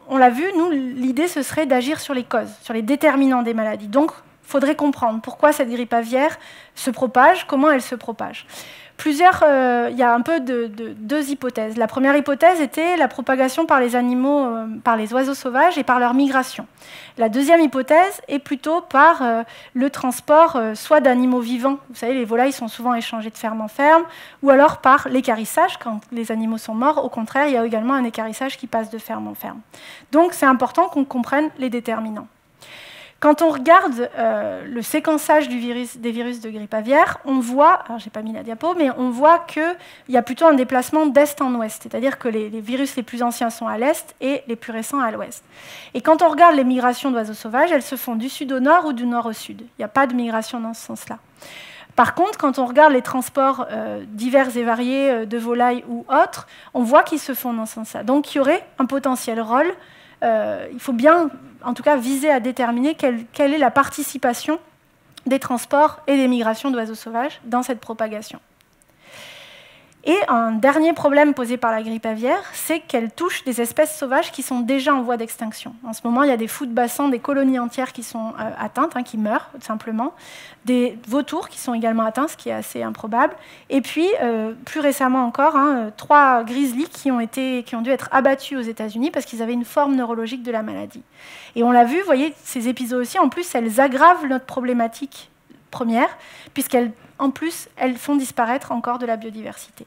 on l'a vu, nous, l'idée, ce serait d'agir sur les causes, sur les déterminants des maladies. Donc, il faudrait comprendre pourquoi cette grippe aviaire se propage, comment elle se propage. Il y a un peu deux hypothèses. La première hypothèse était la propagation par les animaux, par les oiseaux sauvages et par leur migration. La deuxième hypothèse est plutôt par le transport soit d'animaux vivants, vous savez, les volailles sont souvent échangées de ferme en ferme, ou alors par l'équarrissage, quand les animaux sont morts. Au contraire, il y a également un équarrissage qui passe de ferme en ferme. Donc c'est important qu'on comprenne les déterminants. Quand on regarde le séquençage des virus de grippe aviaire, on voit, alors j'ai pas mis la diapo, mais on voit qu'il y a plutôt un déplacement d'est en ouest, c'est-à-dire que les virus les plus anciens sont à l'est et les plus récents à l'ouest. Et quand on regarde les migrations d'oiseaux sauvages, elles se font du sud au nord ou du nord au sud. Il n'y a pas de migration dans ce sens-là. Par contre, quand on regarde les transports divers et variés de volailles ou autres, on voit qu'ils se font dans ce sens-là. Donc il y aurait un potentiel rôle. Il faut bien, en tout cas, viser à déterminer quelle est la participation des transports et des migrations d'oiseaux sauvages dans cette propagation. Et un dernier problème posé par la grippe aviaire, c'est qu'elle touche des espèces sauvages qui sont déjà en voie d'extinction. En ce moment, il y a des fous de bassin, des colonies entières qui sont atteintes, qui meurent tout simplement, des vautours qui sont également atteints, ce qui est assez improbable, et puis, plus récemment encore, 3 grizzlies qui ont dû être abattus aux États-Unis parce qu'ils avaient une forme neurologique de la maladie. Et on l'a vu, vous voyez, ces épisodes aussi, en plus, elles aggravent notre problématique première, puisqu'elles, en plus, elles font disparaître encore de la biodiversité.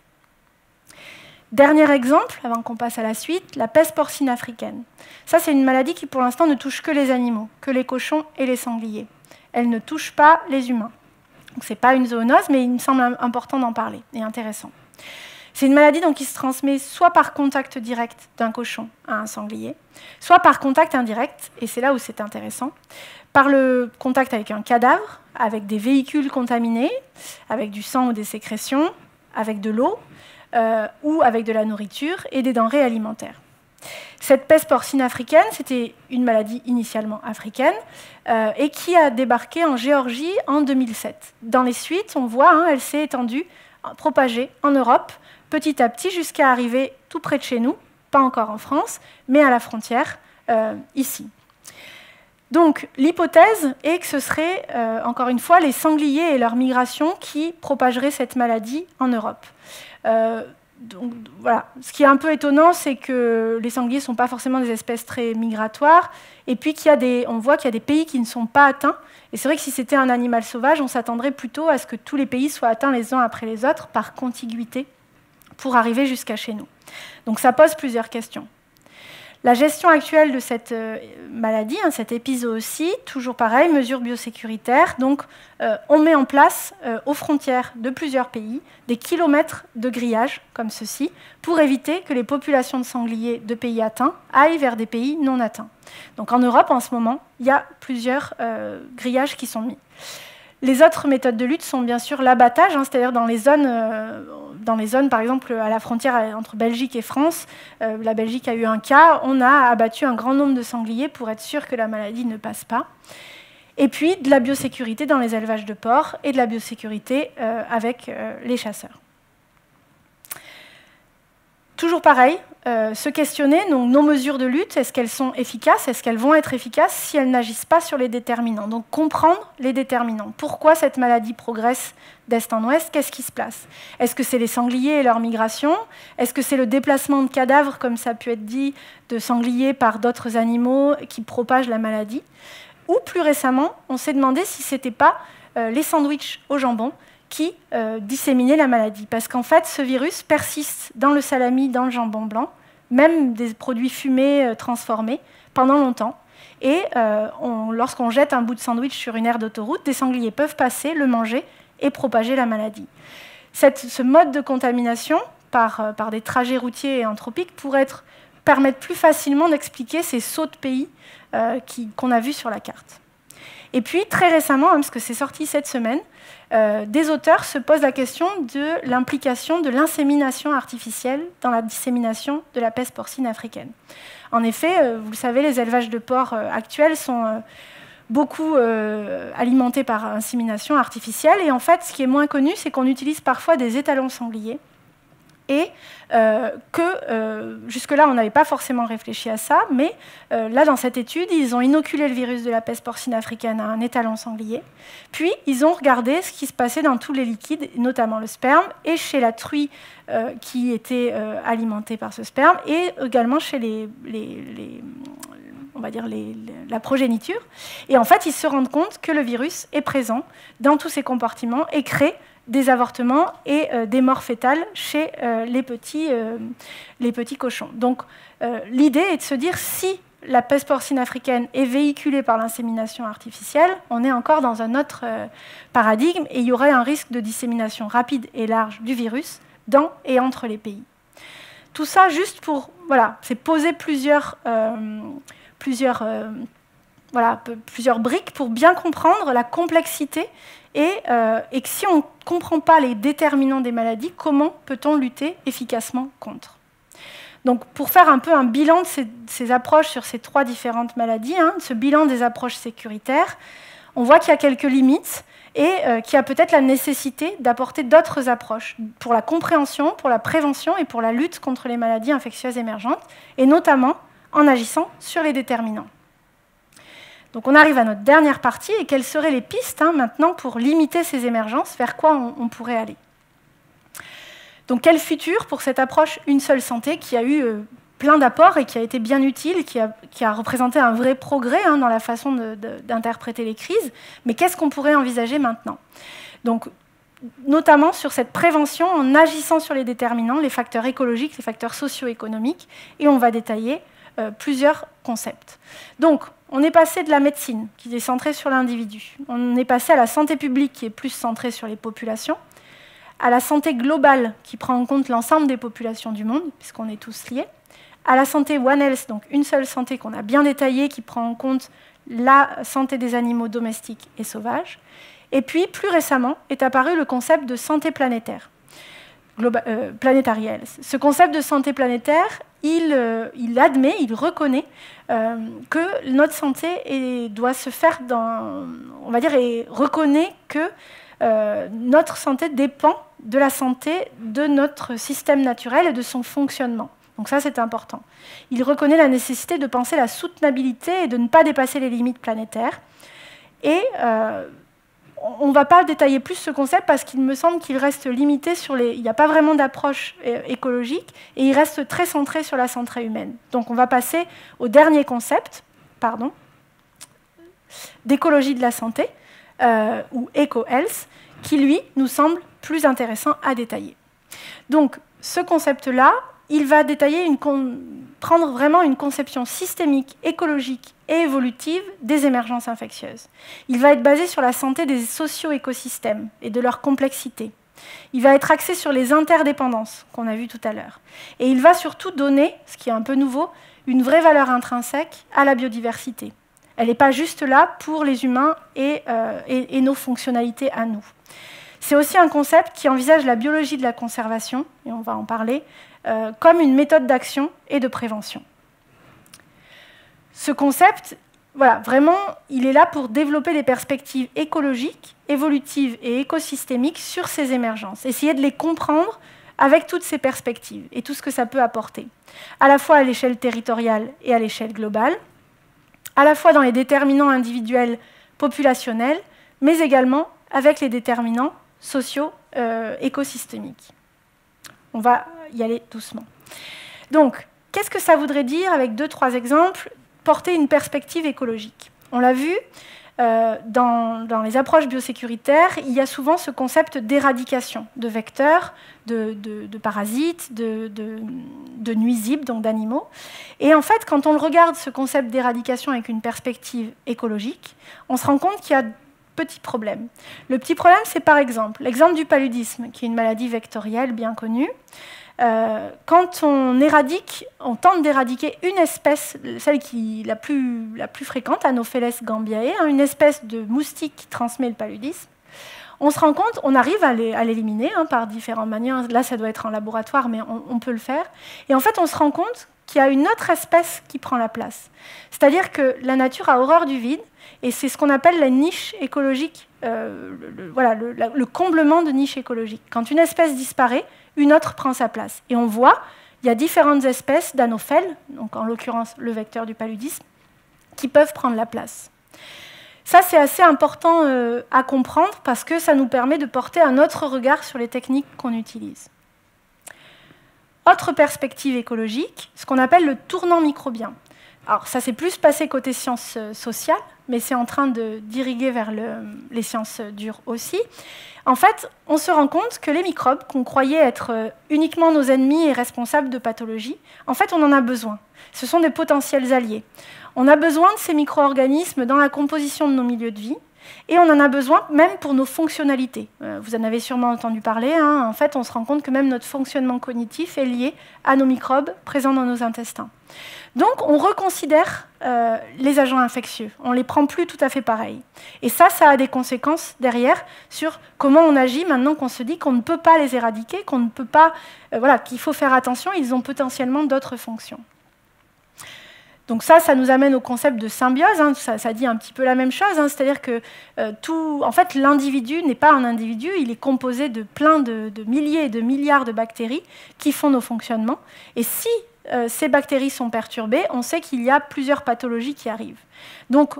Dernier exemple, avant qu'on passe à la suite, la peste porcine africaine. Ça, c'est une maladie qui, pour l'instant, ne touche que les animaux, que les cochons et les sangliers. Elle ne touche pas les humains. Donc, ce n'est pas une zoonose, mais il me semble important d'en parler et intéressant. C'est une maladie donc, qui se transmet soit par contact direct d'un cochon à un sanglier, soit par contact indirect, et c'est là où c'est intéressant, par le contact avec un cadavre, avec des véhicules contaminés, avec du sang ou des sécrétions, avec de l'eau, ou avec de la nourriture et des denrées alimentaires. Cette peste porcine africaine, c'était une maladie initialement africaine et qui a débarqué en Géorgie en 2007. Dans les suites, on voit, elle s'est étendue, propagée en Europe, petit à petit, jusqu'à arriver tout près de chez nous, pas encore en France, mais à la frontière, ici. Donc, l'hypothèse est que ce serait, encore une fois, les sangliers et leur migration qui propageraient cette maladie en Europe. Donc, voilà. Ce qui est un peu étonnant, c'est que les sangliers ne sont pas forcément des espèces très migratoires, et puis on voit qu'il y a des pays qui ne sont pas atteints. Et c'est vrai que si c'était un animal sauvage, on s'attendrait plutôt à ce que tous les pays soient atteints les uns après les autres par contiguïté pour arriver jusqu'à chez nous. Donc ça pose plusieurs questions. La gestion actuelle de cette maladie, cet épizootie, toujours pareil, mesures biosécuritaires. Donc, on met en place aux frontières de plusieurs pays des kilomètres de grillage comme ceci pour éviter que les populations de sangliers de pays atteints aillent vers des pays non atteints. Donc, en Europe, en ce moment, il y a plusieurs grillages qui sont mis. Les autres méthodes de lutte sont bien sûr l'abattage, c'est-à-dire dans les zones, par exemple, à la frontière entre Belgique et France. La Belgique a eu un cas, on a abattu un grand nombre de sangliers pour être sûr que la maladie ne passe pas. Et puis de la biosécurité dans les élevages de porcs et de la biosécurité avec les chasseurs. Toujours pareil, se questionner, donc nos mesures de lutte, est-ce qu'elles sont efficaces, est-ce qu'elles vont être efficaces si elles n'agissent pas sur les déterminants. Donc comprendre les déterminants. Pourquoi cette maladie progresse d'est en ouest? Qu'est-ce qui se passe? Est-ce que c'est les sangliers et leur migration? Est-ce que c'est le déplacement de cadavres, comme ça a pu être dit, de sangliers par d'autres animaux qui propagent la maladie? Ou plus récemment, on s'est demandé si ce n'était pas les sandwichs au jambon qui disséminaient la maladie. Parce qu'en fait, ce virus persiste dans le salami, dans le jambon blanc, même des produits fumés transformés, pendant longtemps. Et lorsqu'on jette un bout de sandwich sur une aire d'autoroute, des sangliers peuvent passer, le manger et propager la maladie. Ce mode de contamination par des trajets routiers et anthropiques pourrait permettre plus facilement d'expliquer ces sauts de pays qu'on a vus sur la carte. Et puis, très récemment, parce que c'est sorti cette semaine, des auteurs se posent la question de l'implication de l'insémination artificielle dans la dissémination de la peste porcine africaine. En effet, vous le savez, les élevages de porcs actuels sont beaucoup alimentés par insémination artificielle. Et en fait, ce qui est moins connu, c'est qu'on utilise parfois des étalons sangliers. Et que jusque-là, on n'avait pas forcément réfléchi à ça, mais là, dans cette étude, ils ont inoculé le virus de la peste porcine africaine à un étalon sanglier, puis ils ont regardé ce qui se passait dans tous les liquides, notamment le sperme, et chez la truie qui était alimentée par ce sperme, et également chez la progéniture. Et en fait, ils se rendent compte que le virus est présent dans tous ces compartiments et crée des avortements et des morts fétales chez les petits cochons. Donc l'idée est de se dire, si la peste porcine africaine est véhiculée par l'insémination artificielle, on est encore dans un autre paradigme et il y aurait un risque de dissémination rapide et large du virus dans et entre les pays. Tout ça juste pour, voilà, c'est poser plusieurs briques pour bien comprendre la complexité et que si on ne comprend pas les déterminants des maladies, comment peut-on lutter efficacement contre? Donc, pour faire un peu un bilan de ces approches sur ces 3 différentes maladies, ce bilan des approches sécuritaires, on voit qu'il y a quelques limites et qui a peut-être la nécessité d'apporter d'autres approches pour la compréhension, pour la prévention et pour la lutte contre les maladies infectieuses émergentes, et notamment en agissant sur les déterminants. Donc on arrive à notre dernière partie, et quelles seraient les pistes maintenant pour limiter ces émergences, vers quoi on pourrait aller? Donc quel futur pour cette approche une seule santé qui a eu plein d'apports et qui a été bien utile, qui a représenté un vrai progrès dans la façon d'interpréter les crises, mais qu'est-ce qu'on pourrait envisager maintenant? Donc notamment sur cette prévention en agissant sur les déterminants, les facteurs écologiques, les facteurs socio-économiques, et on va détailler plusieurs concepts. Donc on est passé de la médecine, qui est centrée sur l'individu, on est passé à la santé publique, qui est plus centrée sur les populations, à la santé globale, qui prend en compte l'ensemble des populations du monde, puisqu'on est tous liés, à la santé One Health, donc une seule santé qu'on a bien détaillée, qui prend en compte la santé des animaux domestiques et sauvages. Et puis, plus récemment, est apparu le concept de santé planétaire, Planetary Health. Ce concept de santé planétaire, il admet, il reconnaît que notre santé doit se faire on va dire, et reconnaît que notre santé dépend de la santé de notre système naturel et de son fonctionnement. Donc ça, c'est important. Il reconnaît la nécessité de penser la soutenabilité et de ne pas dépasser les limites planétaires. Et on ne va pas détailler plus ce concept parce qu'il me semble qu'il reste limité sur il n'y a pas vraiment d'approche écologique et il reste très centré sur la santé humaine. Donc on va passer au dernier concept, d'écologie de la santé, ou Eco-Health, qui lui nous semble plus intéressant à détailler. Donc ce concept-là, il va prendre vraiment une conception systémique, écologique et évolutive des émergences infectieuses. Il va être basé sur la santé des socio-écosystèmes et de leur complexité. Il va être axé sur les interdépendances qu'on a vues tout à l'heure. Et il va surtout donner, ce qui est un peu nouveau, une vraie valeur intrinsèque à la biodiversité. Elle n'est pas juste là pour les humains et nos fonctionnalités à nous. C'est aussi un concept qui envisage la biologie de la conservation, et on va en parler, comme une méthode d'action et de prévention. Ce concept, voilà, vraiment, il est là pour développer des perspectives écologiques, évolutives et écosystémiques sur ces émergences, essayer de les comprendre avec toutes ces perspectives et tout ce que ça peut apporter, à la fois à l'échelle territoriale et à l'échelle globale, à la fois dans les déterminants individuels populationnels, mais également avec les déterminants sociaux écosystémiques. On va y aller doucement. Donc, qu'est-ce que ça voudrait dire, avec 2-3 exemples, porter une perspective écologique? On l'a vu, dans les approches biosécuritaires, il y a souvent ce concept d'éradication de vecteurs, de parasites, de nuisibles, donc d'animaux. Et en fait, quand on regarde ce concept d'éradication avec une perspective écologique, on se rend compte qu'il y a petits problèmes. Le petit problème, c'est par exemple l'exemple du paludisme, qui est une maladie vectorielle bien connue. Quand on tente d'éradiquer une espèce, celle qui la plus fréquente, Anopheles gambiae, une espèce de moustique qui transmet le paludisme, on se rend compte, on arrive à l'éliminer par différentes manières. Là, ça doit être en laboratoire, mais on peut le faire. Et en fait, on se rend compte qu'il y a une autre espèce qui prend la place. C'est-à-dire que la nature a horreur du vide, et c'est ce qu'on appelle la niche écologique, le comblement de niche écologique. Quand une espèce disparaît, une autre prend sa place. Et on voit, il y a différentes espèces d'anophèles, donc en l'occurrence le vecteur du paludisme, qui peuvent prendre la place. Ça, c'est assez important à comprendre parce que ça nous permet de porter un autre regard sur les techniques qu'on utilise. Autre perspective écologique, ce qu'on appelle le tournant microbien. Alors ça s'est plus passé côté sciences sociales, mais c'est en train d'irriguer vers les sciences dures aussi. En fait, on se rend compte que les microbes, qu'on croyait être uniquement nos ennemis et responsables de pathologies, en fait, on en a besoin. Ce sont des potentiels alliés. On a besoin de ces micro-organismes dans la composition de nos milieux de vie, et on en a besoin même pour nos fonctionnalités. Vous en avez sûrement entendu parler. En fait, on se rend compte que même notre fonctionnement cognitif est lié à nos microbes présents dans nos intestins. Donc, on reconsidère les agents infectieux. On ne les prend plus tout à fait pareil. Et ça a des conséquences derrière sur comment on agit maintenant qu'on se dit qu'on ne peut pas les éradiquer, qu'on ne peut pas, qu'il faut faire attention, ils ont potentiellement d'autres fonctions. Donc ça nous amène au concept de symbiose, hein, ça dit un petit peu la même chose, hein, c'est-à-dire que en fait, l'individu n'est pas un individu, il est composé de plein de milliers et de milliards de bactéries qui font nos fonctionnements. Et si ces bactéries sont perturbées, on sait qu'il y a plusieurs pathologies qui arrivent. Donc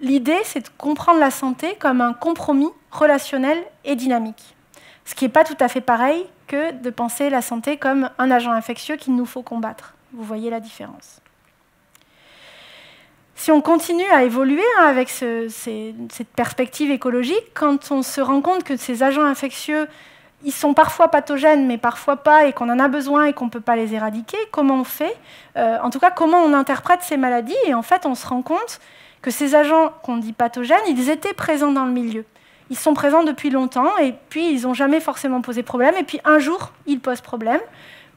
l'idée, c'est de comprendre la santé comme un compromis relationnel et dynamique. Ce qui n'est pas tout à fait pareil que de penser la santé comme un agent infectieux qu'il nous faut combattre. Vous voyez la différence. Si on continue à évoluer avec cette perspective écologique, quand on se rend compte que ces agents infectieux, ils sont parfois pathogènes, mais parfois pas, et qu'on en a besoin et qu'on ne peut pas les éradiquer, comment on fait? En tout cas, comment on interprète ces maladies? Et en fait, on se rend compte que ces agents qu'on dit pathogènes, ils étaient présents dans le milieu. Ils sont présents depuis longtemps, et puis ils n'ont jamais forcément posé problème, et puis un jour, ils posent problème.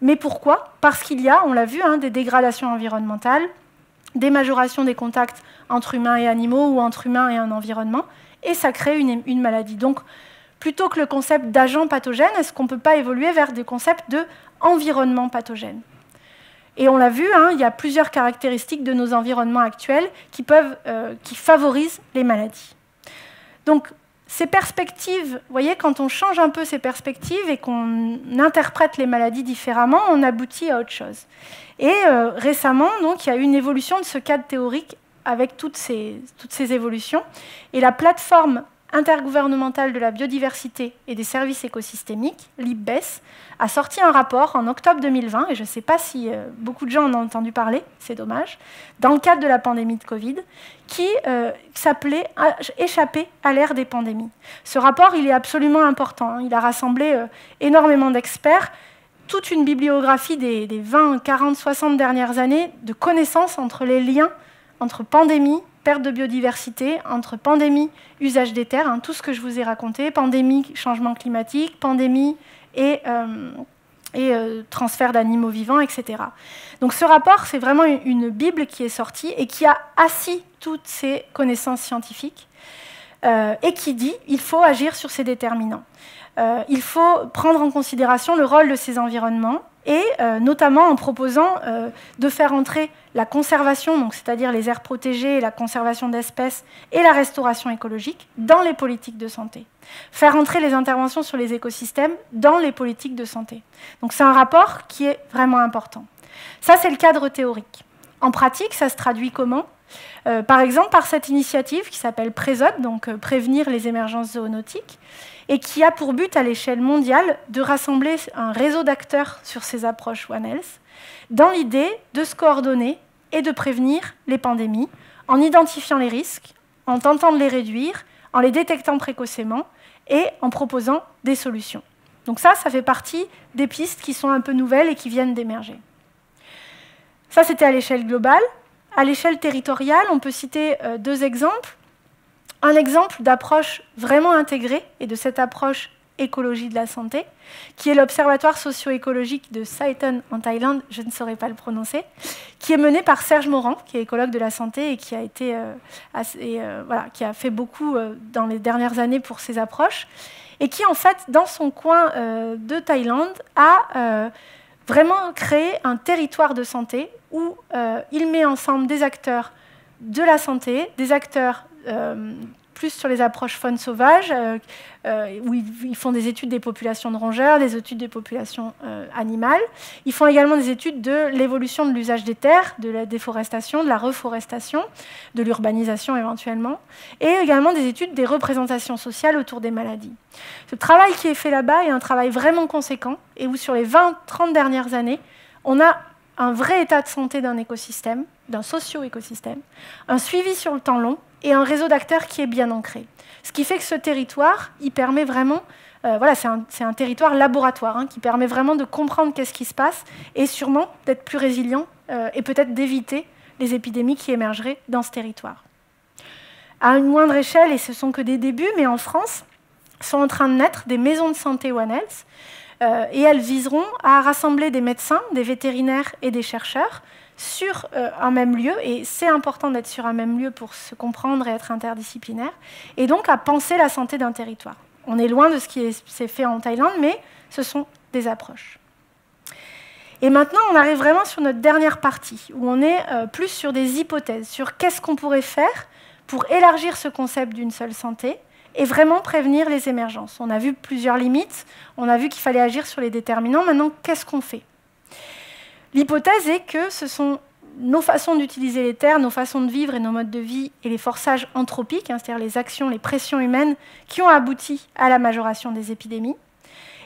Mais pourquoi? Parce qu'il y a, on l'a vu, hein, des dégradations environnementales, des majorations des contacts entre humains et animaux ou entre humains et un environnement, et ça crée une maladie. Donc, plutôt que le concept d'agent pathogène, est-ce qu'on ne peut pas évoluer vers des concepts d'environnement pathogène? Et on l'a vu, hein, il y a plusieurs caractéristiques de nos environnements actuels qui favorisent les maladies. Donc, ces perspectives, vous voyez, quand on change un peu ces perspectives et qu'on interprète les maladies différemment, on aboutit à autre chose. Et récemment, donc, il y a eu une évolution de ce cadre théorique avec toutes ces évolutions. Et la plateforme intergouvernementale de la biodiversité et des services écosystémiques, l'IPBES, a sorti un rapport en octobre 2020, et je ne sais pas si beaucoup de gens en ont entendu parler, c'est dommage, dans le cadre de la pandémie de Covid, qui s'appelait « Échapper à l'ère des pandémies ». Ce rapport, il est absolument important, hein, il a rassemblé énormément d'experts, toute une bibliographie des 20, 40, 60 dernières années de connaissances entre les liens entre pandémie, perte de biodiversité, entre pandémie, usage des terres, hein, tout ce que je vous ai raconté, pandémie, changement climatique, pandémie et transfert d'animaux vivants, etc. Donc ce rapport, c'est vraiment une bible qui est sortie et qui a assis toutes ces connaissances scientifiques et qui dit qu'il faut agir sur ces déterminants. Il faut prendre en considération le rôle de ces environnements et notamment en proposant de faire entrer la conservation, c'est-à-dire les aires protégées, la conservation d'espèces et la restauration écologique dans les politiques de santé. Faire entrer les interventions sur les écosystèmes dans les politiques de santé. Donc c'est un rapport qui est vraiment important. Ça, c'est le cadre théorique. En pratique, ça se traduit comment ? Par exemple, par cette initiative qui s'appelle PREZOD, donc Prévenir les émergences zoonotiques, et qui a pour but à l'échelle mondiale de rassembler un réseau d'acteurs sur ces approches One Health, dans l'idée de se coordonner et de prévenir les pandémies, en identifiant les risques, en tentant de les réduire, en les détectant précocement et en proposant des solutions. Donc ça fait partie des pistes qui sont un peu nouvelles et qui viennent d'émerger. Ça, c'était à l'échelle globale. À l'échelle territoriale, on peut citer deux exemples. Un exemple d'approche vraiment intégrée et de cette approche écologie de la santé, qui est l'Observatoire socio-écologique de Saiton en Thaïlande, je ne saurais pas le prononcer, qui est mené par Serge Morand, qui est écologue de la santé et qui a, qui a fait beaucoup dans les dernières années pour ces approches, et qui, en fait, dans son coin de Thaïlande, a vraiment créé un territoire de santé où il met ensemble des acteurs de la santé, des acteurs plus sur les approches faune sauvage, où ils font des études des populations de rongeurs, des études des populations animales. Ils font également des études de l'évolution de l'usage des terres, de la déforestation, de la reforestation, de l'urbanisation éventuellement, et également des études des représentations sociales autour des maladies. Ce travail qui est fait là-bas est un travail vraiment conséquent, et où sur les 20-30 dernières années, on a un vrai état de santé d'un écosystème, d'un socio-écosystème, un suivi sur le temps long et un réseau d'acteurs qui est bien ancré. Ce qui fait que ce territoire, il permet vraiment, c'est un territoire laboratoire qui permet vraiment de comprendre qu'est-ce qui se passe et sûrement d'être plus résilient et peut-être d'éviter les épidémies qui émergeraient dans ce territoire. À une moindre échelle, et ce ne sont que des débuts, mais en France, sont en train de naître des maisons de santé One Health, et elles viseront à rassembler des médecins, des vétérinaires et des chercheurs sur un même lieu, et c'est important d'être sur un même lieu pour se comprendre et être interdisciplinaire, et donc à penser la santé d'un territoire. On est loin de ce qui s'est fait en Thaïlande, mais ce sont des approches. Et maintenant, on arrive vraiment sur notre dernière partie, où on est plus sur des hypothèses, sur qu'est-ce qu'on pourrait faire pour élargir ce concept d'une seule santé et vraiment prévenir les émergences. On a vu plusieurs limites, on a vu qu'il fallait agir sur les déterminants. Maintenant, qu'est-ce qu'on fait? L'hypothèse est que ce sont nos façons d'utiliser les terres, nos façons de vivre et nos modes de vie et les forçages anthropiques, c'est-à-dire les actions, les pressions humaines, qui ont abouti à la majoration des épidémies.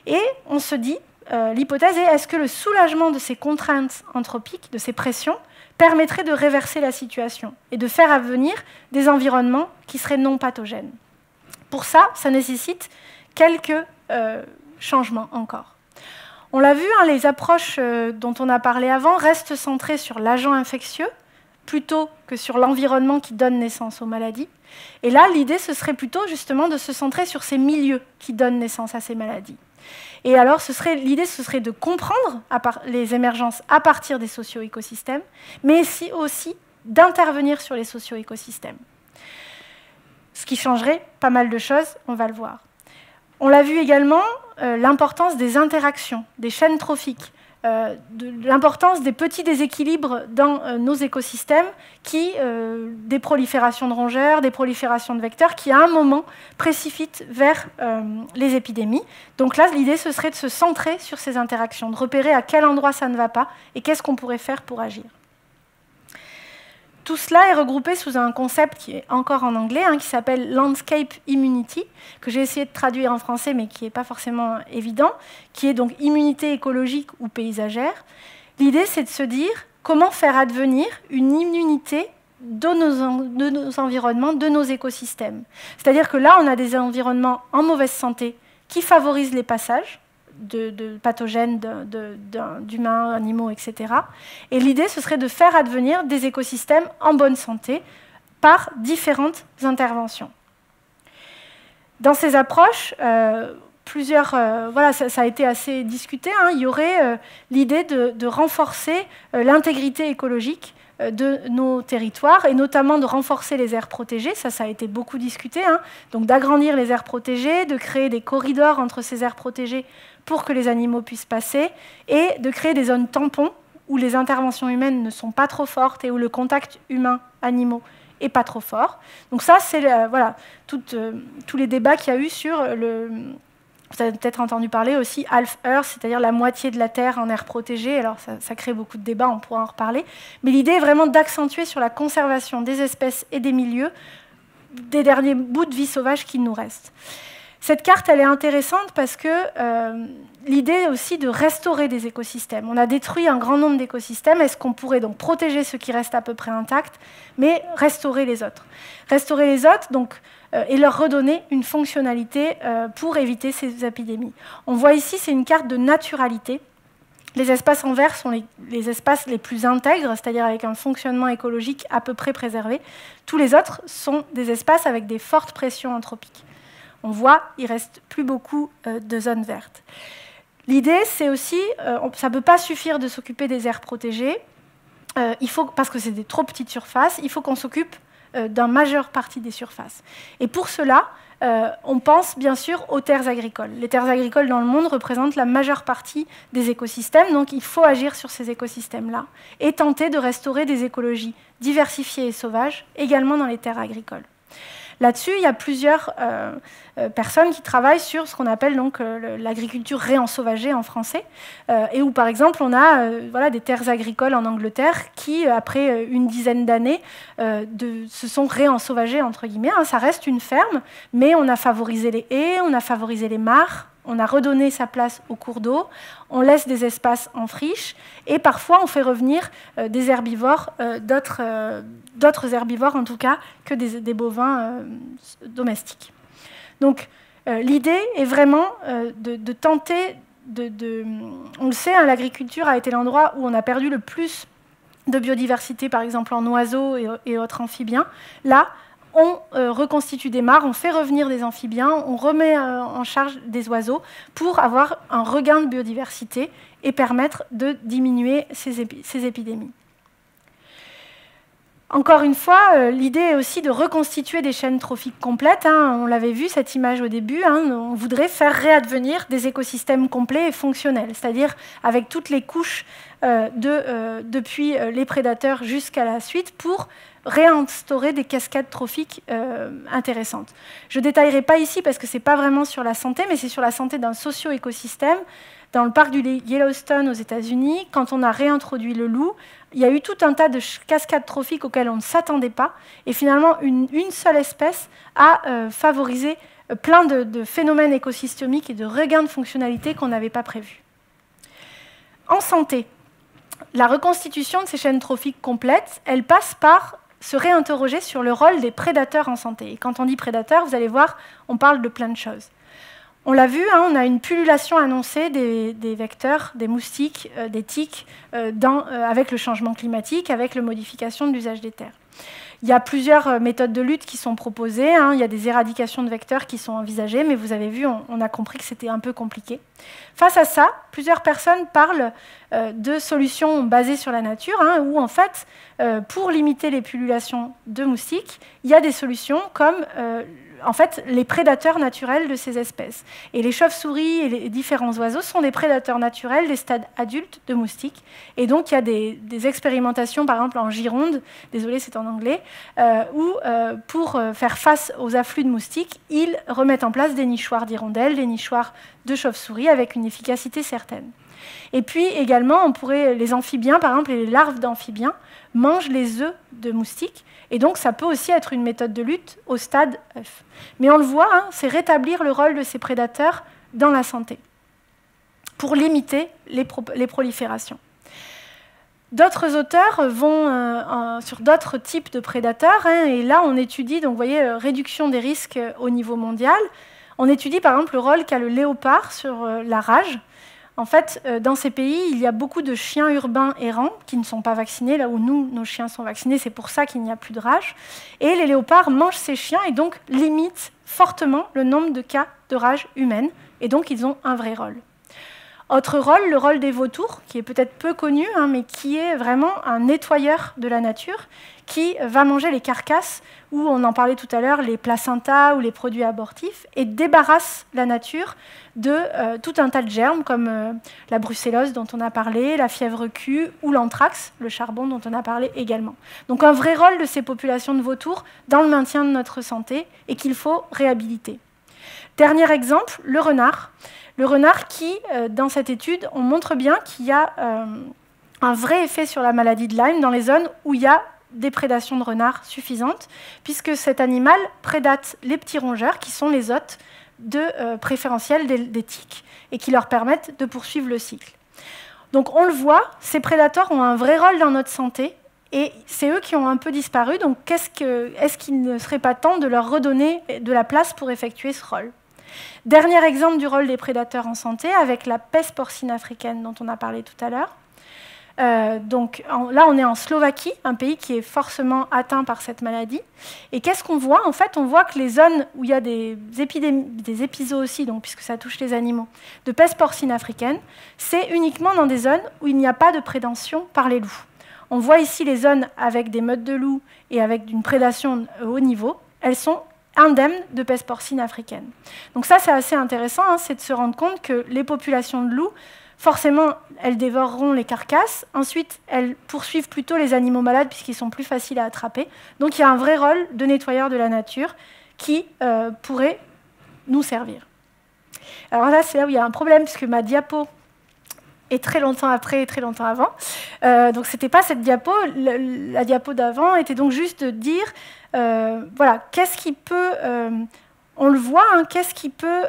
Et on se dit, l'hypothèse est, est-ce que le soulagement de ces contraintes anthropiques, de ces pressions, permettrait de réverser la situation et de faire advenir des environnements qui seraient non pathogènes? Pour ça, ça nécessite quelques changements encore. On l'a vu, les approches dont on a parlé avant restent centrées sur l'agent infectieux plutôt que sur l'environnement qui donne naissance aux maladies. Et là, l'idée, ce serait plutôt justement de se centrer sur ces milieux qui donnent naissance à ces maladies. Et alors, l'idée, ce serait de comprendre les émergences à partir des socio-écosystèmes, mais aussi d'intervenir sur les socio-écosystèmes. Ce qui changerait pas mal de choses, on va le voir. On l'a vu également, l'importance des interactions, des chaînes trophiques, l'importance des petits déséquilibres dans nos écosystèmes, des proliférations de rongeurs, des proliférations de vecteurs, qui à un moment précipitent vers les épidémies. Donc là, l'idée, ce serait de se centrer sur ces interactions, de repérer à quel endroit ça ne va pas et qu'est-ce qu'on pourrait faire pour agir. Tout cela est regroupé sous un concept qui est encore en anglais, qui s'appelle Landscape Immunity, que j'ai essayé de traduire en français, mais qui n'est pas forcément évident, qui est donc immunité écologique ou paysagère. L'idée, c'est de se dire comment faire advenir une immunité de nos environnements, de nos écosystèmes. C'est-à-dire que là, on a des environnements en mauvaise santé qui favorisent les passages de pathogènes, d'humains, animaux, etc. Et l'idée, ce serait de faire advenir des écosystèmes en bonne santé par différentes interventions. Dans ces approches, ça a été assez discuté, il y aurait l'idée de renforcer l'intégrité écologique de nos territoires, et notamment de renforcer les aires protégées, ça a été beaucoup discuté, donc d'agrandir les aires protégées, de créer des corridors entre ces aires protégées pour que les animaux puissent passer, et de créer des zones tampons où les interventions humaines ne sont pas trop fortes et où le contact humain-animaux n'est pas trop fort. Donc ça, c'est tous les débats qu'il y a eu sur vous avez peut-être entendu parler aussi half Earth, c'est-à-dire la moitié de la Terre en aire protégée. Alors ça crée beaucoup de débats, on pourra en reparler. Mais l'idée est vraiment d'accentuer sur la conservation des espèces et des milieux, des derniers bouts de vie sauvage qui nous restent. Cette carte, elle est intéressante parce que l'idée est aussi de restaurer des écosystèmes. On a détruit un grand nombre d'écosystèmes. Est-ce qu'on pourrait donc protéger ceux qui restent à peu près intacts, mais restaurer les autres? Restaurer les autres, donc, et leur redonner une fonctionnalité pour éviter ces épidémies. On voit ici, c'est une carte de naturalité. Les espaces en vert sont les espaces les plus intègres, c'est-à-dire avec un fonctionnement écologique à peu près préservé. Tous les autres sont des espaces avec des fortes pressions anthropiques. On voit, il ne reste plus beaucoup de zones vertes. L'idée, c'est aussi, ça ne peut pas suffire de s'occuper des aires protégées, parce que c'est des trop petites surfaces, il faut qu'on s'occupe d'une majeure partie des surfaces. Et pour cela, on pense bien sûr aux terres agricoles. Les terres agricoles dans le monde représentent la majeure partie des écosystèmes, donc il faut agir sur ces écosystèmes-là et tenter de restaurer des écologies diversifiées et sauvages, également dans les terres agricoles. Là-dessus, il y a plusieurs personnes qui travaillent sur ce qu'on appelle donc l'agriculture réensauvagée en français, et où par exemple on a des terres agricoles en Angleterre qui, après une dizaine d'années, se sont réensauvagées entre guillemets. Ça reste une ferme, mais on a favorisé les haies, on a favorisé les mares, on a redonné sa place aux cours d'eau, on laisse des espaces en friche, et parfois on fait revenir des herbivores, d'autres herbivores en tout cas, que des bovins domestiques. Donc l'idée est vraiment de tenter, on le sait, l'agriculture a été l'endroit où on a perdu le plus de biodiversité, par exemple en oiseaux et autres amphibiens. Là, on reconstitue des mares, on fait revenir des amphibiens, on remet en charge des oiseaux pour avoir un regain de biodiversité et permettre de diminuer ces épidémies. Encore une fois, l'idée est aussi de reconstituer des chaînes trophiques complètes. On l'avait vu, cette image au début. On voudrait faire réadvenir des écosystèmes complets et fonctionnels, c'est-à-dire avec toutes les couches depuis les prédateurs jusqu'à la suite pour réinstaurer des cascades trophiques intéressantes. Je ne détaillerai pas ici parce que ce n'est pas vraiment sur la santé, mais c'est sur la santé d'un socio-écosystème. Dans le parc du Yellowstone aux États-Unis, quand on a réintroduit le loup, il y a eu tout un tas de cascades trophiques auxquelles on ne s'attendait pas. Et finalement, une seule espèce a favorisé plein de phénomènes écosystémiques et de regains de fonctionnalité qu'on n'avait pas prévus. En santé, la reconstitution de ces chaînes trophiques complètes, elle passe par se réinterroger sur le rôle des prédateurs en santé. Et quand on dit prédateurs, vous allez voir, on parle de plein de choses. On l'a vu, on a une pullulation annoncée des vecteurs, des moustiques, des tiques, avec le changement climatique, avec la modification de l'usage des terres. Il y a plusieurs méthodes de lutte qui sont proposées. Il y a des éradications de vecteurs qui sont envisagées, mais vous avez vu, on a compris que c'était un peu compliqué. Face à ça, plusieurs personnes parlent de solutions basées sur la nature, où en fait, pour limiter les pullulations de moustiques, il y a des solutions comme en fait, les prédateurs naturels de ces espèces. Et les chauves-souris et les différents oiseaux sont des prédateurs naturels des stades adultes de moustiques. Et donc, il y a des expérimentations, par exemple en Gironde, désolé, c'est en anglais, où pour faire face aux afflux de moustiques, ils remettent en place des nichoirs d'hirondelles, des nichoirs de chauves-souris avec une efficacité certaine. Et puis également, les amphibiens, par exemple, les larves d'amphibiens, mangent les œufs de moustiques. Et donc, ça peut aussi être une méthode de lutte au stade œuf. Mais on le voit, c'est rétablir le rôle de ces prédateurs dans la santé pour limiter les proliférations. D'autres auteurs vont sur d'autres types de prédateurs. Et là, on étudie, donc vous voyez, réduction des risques au niveau mondial. On étudie par exemple le rôle qu'a le léopard sur la rage. En fait, dans ces pays, il y a beaucoup de chiens urbains errants qui ne sont pas vaccinés, là où nous, nos chiens sont vaccinés, c'est pour ça qu'il n'y a plus de rage. Et les léopards mangent ces chiens et donc limitent fortement le nombre de cas de rage humaine. Et donc, ils ont un vrai rôle. Autre rôle, le rôle des vautours, qui est peut-être peu connu, mais qui est vraiment un nettoyeur de la nature, qui va manger les carcasses, ou on en parlait tout à l'heure, les placentas ou les produits abortifs, et débarrasse la nature de tout un tas de germes, comme la brucellose dont on a parlé, la fièvre Q, ou l'anthrax, le charbon dont on a parlé également. Donc un vrai rôle de ces populations de vautours dans le maintien de notre santé, et qu'il faut réhabiliter. Dernier exemple, le renard. Le renard qui, dans cette étude, on montre bien qu'il y a un vrai effet sur la maladie de Lyme dans les zones où il y a des prédations de renards suffisantes, puisque cet animal prédate les petits rongeurs, qui sont les hôtes préférentiels des tiques, et qui leur permettent de poursuivre le cycle. Donc on le voit, ces prédateurs ont un vrai rôle dans notre santé, et c'est eux qui ont un peu disparu, donc est-ce qu'il ne serait pas temps de leur redonner de la place pour effectuer ce rôle ? Dernier exemple du rôle des prédateurs en santé, avec la peste porcine africaine dont on a parlé tout à l'heure. Donc là, on est en Slovaquie, un pays qui est forcément atteint par cette maladie. Et qu'est-ce qu'on voit? En fait, on voit que les zones où il y a des épizooties, donc, puisque ça touche les animaux, de peste porcine africaine, c'est uniquement dans des zones où il n'y a pas de prédation par les loups. On voit ici les zones avec des meutes de loups et avec une prédation haut niveau. Elles sont indemnes de peste porcine africaine. Donc ça, c'est assez intéressant, c'est de se rendre compte que les populations de loups, forcément, elles dévoreront les carcasses. Ensuite, elles poursuivent plutôt les animaux malades puisqu'ils sont plus faciles à attraper. Donc il y a un vrai rôle de nettoyeur de la nature qui pourrait nous servir. Alors là, c'est là où il y a un problème puisque ma diapo est très longtemps après et très longtemps avant. Donc ce n'était pas cette diapo. La diapo d'avant était donc juste de dire, voilà, qu'est-ce qui peut... on le voit, qu'est-ce qui peut...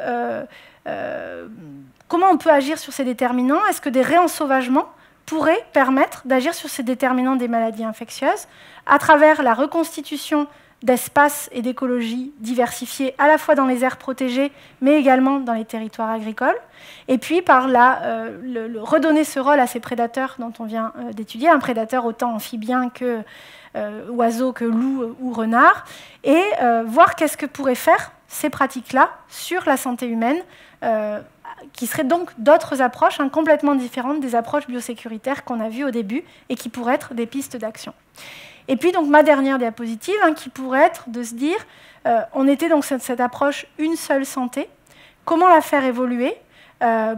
comment on peut agir sur ces déterminants? Est-ce que des réensauvagements pourraient permettre d'agir sur ces déterminants des maladies infectieuses à travers la reconstitution d'espaces et d'écologies diversifiées à la fois dans les aires protégées, mais également dans les territoires agricoles, et puis par redonner ce rôle à ces prédateurs dont on vient d'étudier, un prédateur autant amphibien que oiseau, que loup ou renard, et voir qu'est-ce que pourraient faire ces pratiques-là sur la santé humaine qui seraient donc d'autres approches complètement différentes des approches biosécuritaires qu'on a vues au début et qui pourraient être des pistes d'action. Et puis donc ma dernière diapositive, qui pourrait être de se dire, on était donc cette approche une seule santé, comment la faire évoluer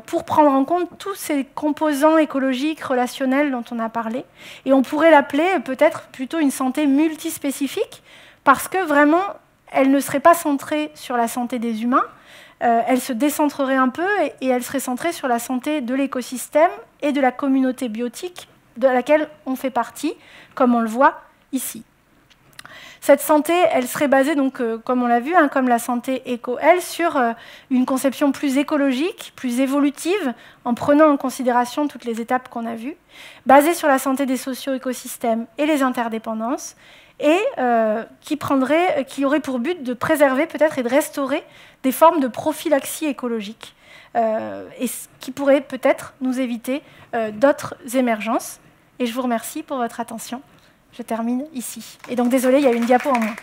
pour prendre en compte tous ces composants écologiques, relationnels dont on a parlé. Et on pourrait l'appeler peut-être plutôt une santé multispécifique, parce que vraiment, elle ne serait pas centrée sur la santé des humains, elle se décentrerait un peu et elle serait centrée sur la santé de l'écosystème et de la communauté biotique de laquelle on fait partie, comme on le voit ici. Cette santé, elle serait basée, donc, comme on l'a vu, comme la santé éco-elle, sur une conception plus écologique, plus évolutive, en prenant en considération toutes les étapes qu'on a vues, basée sur la santé des socio-écosystèmes et les interdépendances, et qui aurait pour but de préserver peut-être et de restaurer des formes de prophylaxie écologique, et qui pourrait peut-être nous éviter d'autres émergences. Et je vous remercie pour votre attention. Je termine ici. Et donc, désolé, il y a une diapo en moins.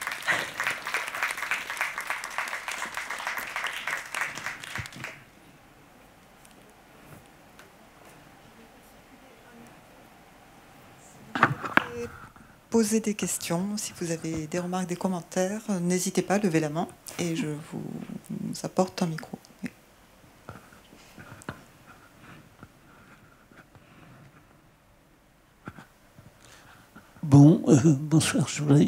Poser des questions, si vous avez des remarques, des commentaires, n'hésitez pas à lever la main et je vous apporte un micro. Oui.
Bon, bonsoir. Je voudrais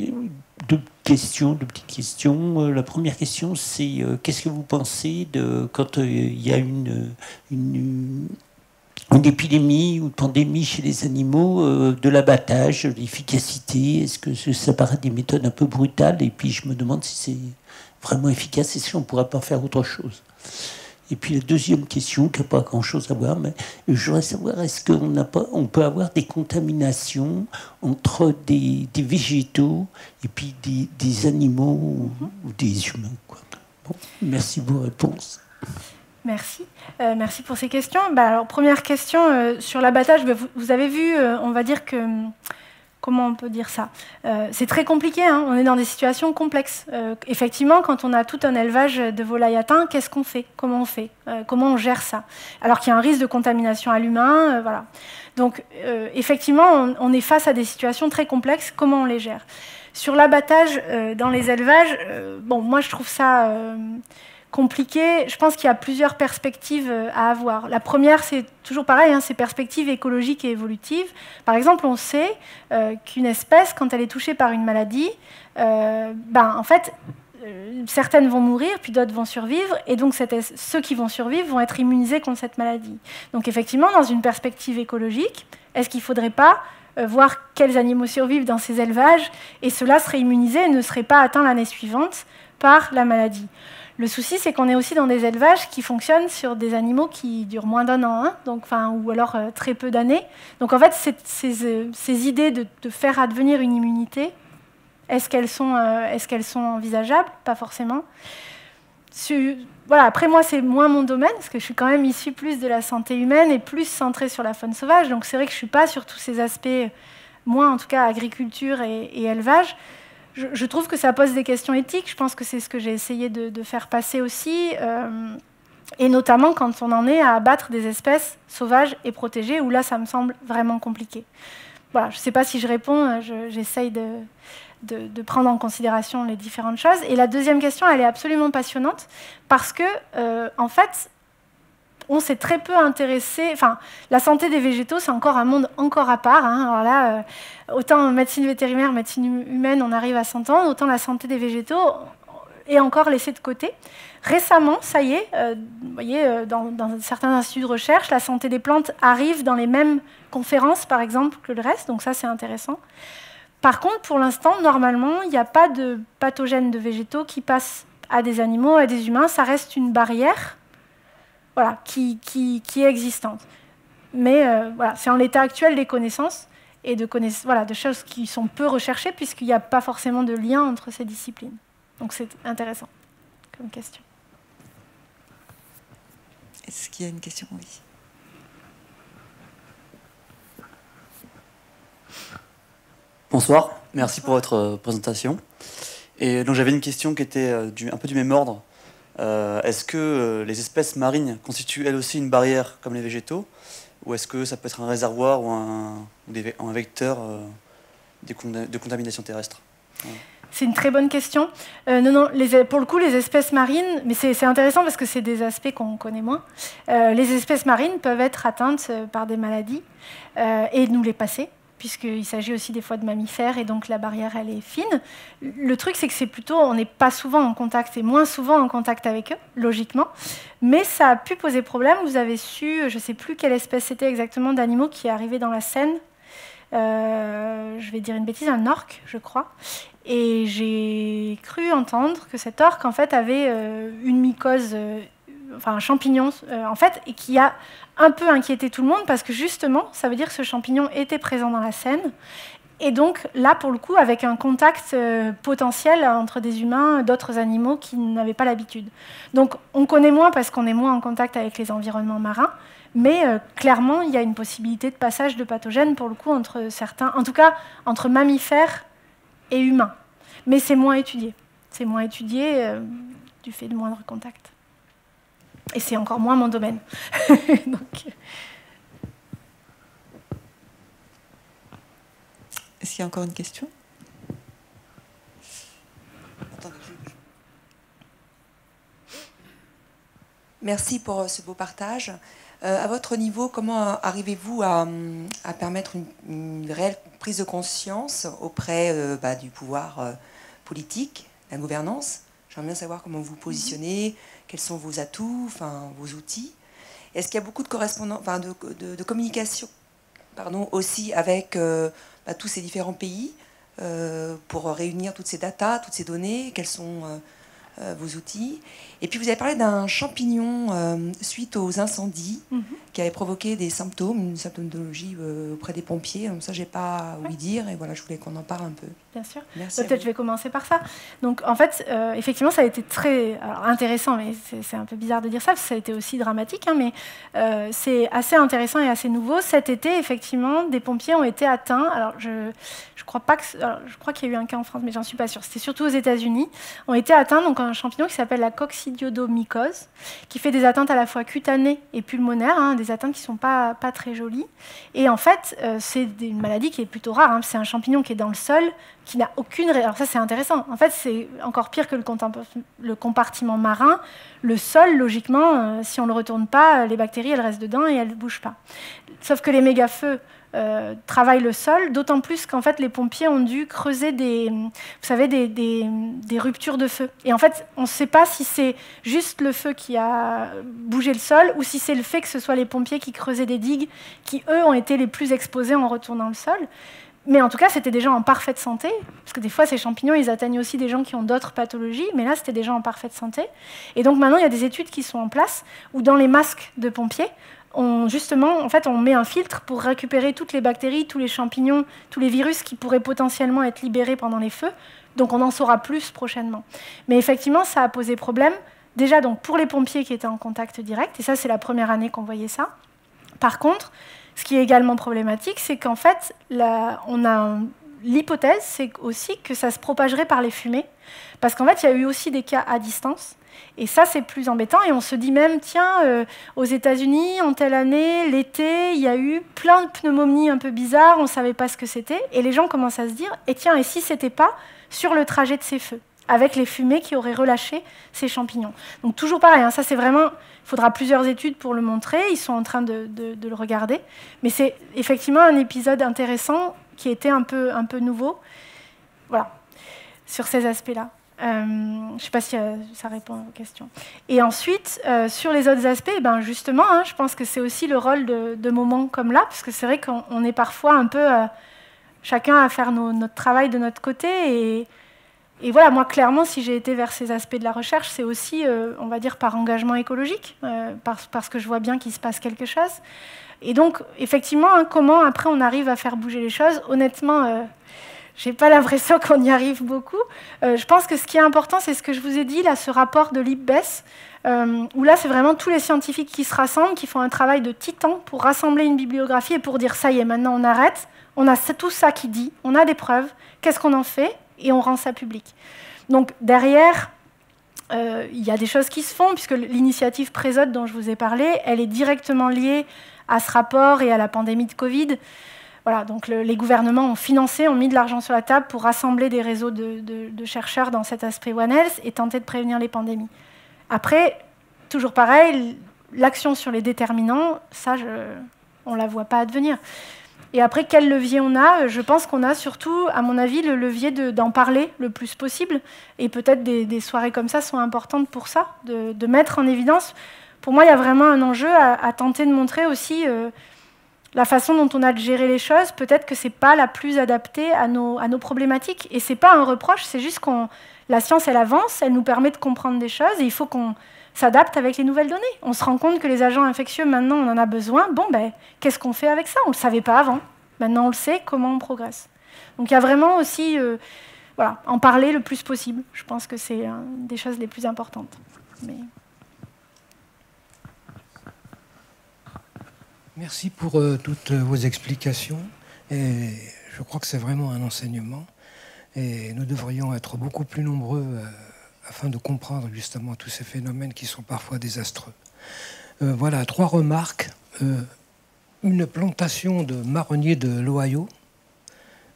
deux petites questions. La première question, c'est qu'est-ce que vous pensez de quand il y a une épidémie ou une pandémie chez les animaux, de l'abattage, de l'efficacité? Est-ce que ça paraît des méthodes un peu brutales? Et puis je me demande si c'est vraiment efficace et si on ne pourrait pas faire autre chose. Et puis la deuxième question, qui n'a pas grand-chose à voir, mais je voudrais savoir, est-ce qu'on peut avoir des contaminations entre des végétaux et puis des animaux ou des humains, quoi. Bon, merci pour vos réponses.
Merci. Merci pour ces questions. Alors, première question, sur l'abattage, vous avez vu, on va dire que... Comment on peut dire ça? C'est très compliqué, on est dans des situations complexes. Effectivement, quand on a tout un élevage de volailles atteints, qu'est-ce qu'on fait? Comment on fait? Comment on gère ça? Alors qu'il y a un risque de contamination à l'humain, voilà. Donc, effectivement, on est face à des situations très complexes. Comment on les gère? Sur l'abattage dans les élevages, bon, moi, je trouve ça... compliqué. Je pense qu'il y a plusieurs perspectives à avoir. La première, c'est toujours pareil, ces perspectives écologiques et évolutives. Par exemple, on sait qu'une espèce, quand elle est touchée par une maladie, en fait, certaines vont mourir, puis d'autres vont survivre, et donc ceux qui vont survivre vont être immunisés contre cette maladie. Donc effectivement, dans une perspective écologique, est-ce qu'il ne faudrait pas voir quels animaux survivent dans ces élevages, et ceux-là seraient immunisés et ne seraient pas atteints l'année suivante par la maladie? Le souci, c'est qu'on est aussi dans des élevages qui fonctionnent sur des animaux qui durent moins d'un an, ou alors très peu d'années. Donc en fait, ces idées de faire advenir une immunité, est-ce qu'elles sont envisageables? Pas forcément. Voilà, après, moi, c'est moins mon domaine, parce que je suis quand même issue plus de la santé humaine et plus centrée sur la faune sauvage. Donc c'est vrai que je ne suis pas sur tous ces aspects, moi en tout cas, agriculture et élevage. Je trouve que ça pose des questions éthiques. Je pense que c'est ce que j'ai essayé de faire passer aussi, et notamment quand on en est à abattre des espèces sauvages et protégées, où là, ça me semble vraiment compliqué. Voilà, je ne sais pas si je réponds, j'essaye de prendre en considération les différentes choses. Et la deuxième question, elle est absolument passionnante, parce que, en fait, on s'est très peu intéressé... Enfin, la santé des végétaux, c'est encore un monde encore à part. Alors là, autant en médecine vétérinaire, médecine humaine, on arrive à s'entendre, autant la santé des végétaux est encore laissée de côté. Récemment, ça y est, vous voyez, dans certains instituts de recherche, la santé des plantes arrive dans les mêmes conférences, par exemple, que le reste. Donc ça, c'est intéressant. Par contre, pour l'instant, normalement, il n'y a pas de pathogènes de végétaux qui passent à des animaux, à des humains. Ça reste une barrière, voilà, qui est existante. Mais voilà, c'est en l'état actuel des connaissances et de choses qui sont peu recherchées, puisqu'il n'y a pas forcément de lien entre ces disciplines. Donc c'est intéressant comme question.
Est-ce qu'il y a une question? Oui.
Bonsoir, merci pour votre présentation. Et donc j'avais une question qui était un peu du même ordre. Est-ce que les espèces marines constituent elles aussi une barrière comme les végétaux, ou est-ce que ça peut être un réservoir ou un vecteur de contamination terrestre?
C'est une très bonne question. Non, pour le coup, les espèces marines, mais c'est intéressant parce que c'est des aspects qu'on connaît moins. Les espèces marines peuvent être atteintes par des maladies et nous les passer, puisqu'il s'agit aussi des fois de mammifères, et donc la barrière, elle est fine. Le truc, c'est que c'est plutôt, on n'est pas souvent en contact, et moins souvent en contact avec eux, logiquement, mais ça a pu poser problème. Vous avez su, je ne sais plus quelle espèce c'était exactement d'animaux qui est arrivé dans la Seine, je vais dire une bêtise, un orque, je crois, et j'ai cru entendre que cet orque, en fait, avait une mycose, enfin un champignon, en fait, et qui a un peu inquiété tout le monde, parce que justement, ça veut dire que ce champignon était présent dans la Seine, et donc là, pour le coup, avec un contact potentiel entre des humains, d'autres animaux qui n'avaient pas l'habitude. Donc on connaît moins parce qu'on est moins en contact avec les environnements marins, mais clairement, il y a une possibilité de passage de pathogènes, pour le coup, entre certains, en tout cas, entre mammifères et humains. Mais c'est moins étudié. C'est moins étudié du fait de moindre contact. Et c'est encore moins mon domaine. Donc...
Est-ce qu'il y a encore une question? Attendez,
Merci pour ce beau partage. À votre niveau, comment arrivez-vous à permettre une réelle prise de conscience auprès du pouvoir politique, la gouvernance? J'aimerais bien savoir comment vous vous positionnez, quels sont vos atouts, vos outils. Est-ce qu'il y a beaucoup de correspondance, de communication, aussi avec tous ces différents pays pour réunir toutes ces datas, toutes ces données? Quels sont vos outils? Et puis vous avez parlé d'un champignon suite aux incendies qui avait provoqué des symptômes, une symptomatologie auprès des pompiers. Ça, j'ai pas ouï dire, et voilà, je voulais qu'on en parle un peu.
Bien sûr.
Merci.
Peut-être je vais commencer par ça. Donc en fait, effectivement, ça a été très intéressant, mais c'est un peu bizarre de dire ça, parce que ça a été aussi dramatique, hein, mais c'est assez intéressant et assez nouveau. Cet été, effectivement, des pompiers ont été atteints. Alors je crois pas que, je crois qu'il y a eu un cas en France, mais j'en suis pas sûre. C'était surtout aux États-Unis. Ont été atteints donc un champignon qui s'appelle la coccidioidomycose, qui fait des atteintes à la fois cutanées et pulmonaires, hein, des atteintes qui sont pas très jolies. Et en fait, c'est une maladie qui est plutôt rare. Hein. C'est un champignon qui est dans le sol, qui n'a aucune... Alors ça, c'est intéressant. En fait, c'est encore pire que le compartiment marin. Le sol, logiquement, si on ne le retourne pas, les bactéries, elles restent dedans et elles ne bougent pas. Sauf que les méga-feux travaillent le sol, d'autant plus qu'en fait, les pompiers ont dû creuser des ruptures de feu. Et en fait, on ne sait pas si c'est juste le feu qui a bougé le sol ou si c'est le fait que ce soit les pompiers qui creusaient des digues qui, eux, ont été les plus exposés en retournant le sol. Mais en tout cas, c'était des gens en parfaite santé, parce que des fois, ces champignons, ils atteignent aussi des gens qui ont d'autres pathologies, mais là, c'était des gens en parfaite santé. Et donc maintenant, il y a des études qui sont en place, où dans les masques de pompiers, on met un filtre pour récupérer toutes les bactéries, tous les champignons, tous les virus qui pourraient potentiellement être libérés pendant les feux. Donc on en saura plus prochainement. Mais effectivement, ça a posé problème, déjà donc, pour les pompiers qui étaient en contact direct, et ça, c'est la première année qu'on voyait ça. Par contre, ce qui est également problématique, c'est qu'en fait, l'hypothèse, c'est aussi que ça se propagerait par les fumées, parce qu'en fait, il y a eu aussi des cas à distance, et ça, c'est plus embêtant, et on se dit même, tiens, aux États-Unis, en telle année, l'été, il y a eu plein de pneumonies un peu bizarres, on ne savait pas ce que c'était, et les gens commencent à se dire, et tiens, et si ce n'était pas sur le trajet de ces feux, avec les fumées qui auraient relâché ces champignons. Donc toujours pareil, hein, ça c'est vraiment... Il faudra plusieurs études pour le montrer, ils sont en train de le regarder. Mais c'est effectivement un épisode intéressant qui était un peu nouveau. Voilà, sur ces aspects-là. Je ne sais pas si ça répond à vos questions. Et ensuite, sur les autres aspects, justement, hein, je pense que c'est aussi le rôle de moments comme là, parce que c'est vrai qu'on est parfois un peu chacun à faire notre travail de notre côté. Et voilà, moi, clairement, si j'ai été vers ces aspects de la recherche, c'est aussi, on va dire, par engagement écologique, parce que je vois bien qu'il se passe quelque chose. Et donc, effectivement, hein, comment après on arrive à faire bouger les choses? Honnêtement, je n'ai pas l'impression qu'on y arrive beaucoup. Je pense que ce qui est important, c'est ce que je vous ai dit, là, ce rapport de l'IPBES, où là, c'est vraiment tous les scientifiques qui se rassemblent, qui font un travail de titan pour rassembler une bibliographie et pour dire, ça y est, maintenant on arrête, on a tout ça qui dit, on a des preuves, qu'est-ce qu'on en fait? Et on rend ça public. Donc derrière, il y a des choses qui se font, puisque l'initiative Présode dont je vous ai parlé, elle est directement liée à ce rapport et à la pandémie de Covid. Voilà, donc les gouvernements ont financé, ont mis de l'argent sur la table pour rassembler des réseaux de chercheurs dans cet aspect One Health et tenter de prévenir les pandémies. Après, toujours pareil, l'action sur les déterminants, ça, on ne la voit pas advenir. Et après, quel levier on a? Je pense qu'on a surtout, à mon avis, le levier d'en parler le plus possible. Et peut-être des soirées comme ça sont importantes pour ça, de mettre en évidence. Pour moi, il y a vraiment un enjeu à tenter de montrer aussi la façon dont on a de gérer les choses. Peut-être que ce n'est pas la plus adaptée à nos problématiques. Et ce n'est pas un reproche, c'est juste que la science, elle avance, elle nous permet de comprendre des choses. Et il faut qu'on s'adapte avec les nouvelles données. On se rend compte que les agents infectieux, maintenant, on en a besoin. Bon, ben, qu'est-ce qu'on fait avec ça? On ne le savait pas avant. Maintenant, on le sait, comment on progresse. Donc, il y a vraiment aussi, voilà, en parler le plus possible. Je pense que c'est une des choses les plus importantes. Mais...
Merci pour toutes vos explications. Et je crois que c'est vraiment un enseignement. Et nous devrions être beaucoup plus nombreux afin de comprendre justement tous ces phénomènes qui sont parfois désastreux. Voilà, 3 remarques. Une plantation de marronniers de l'Ohio,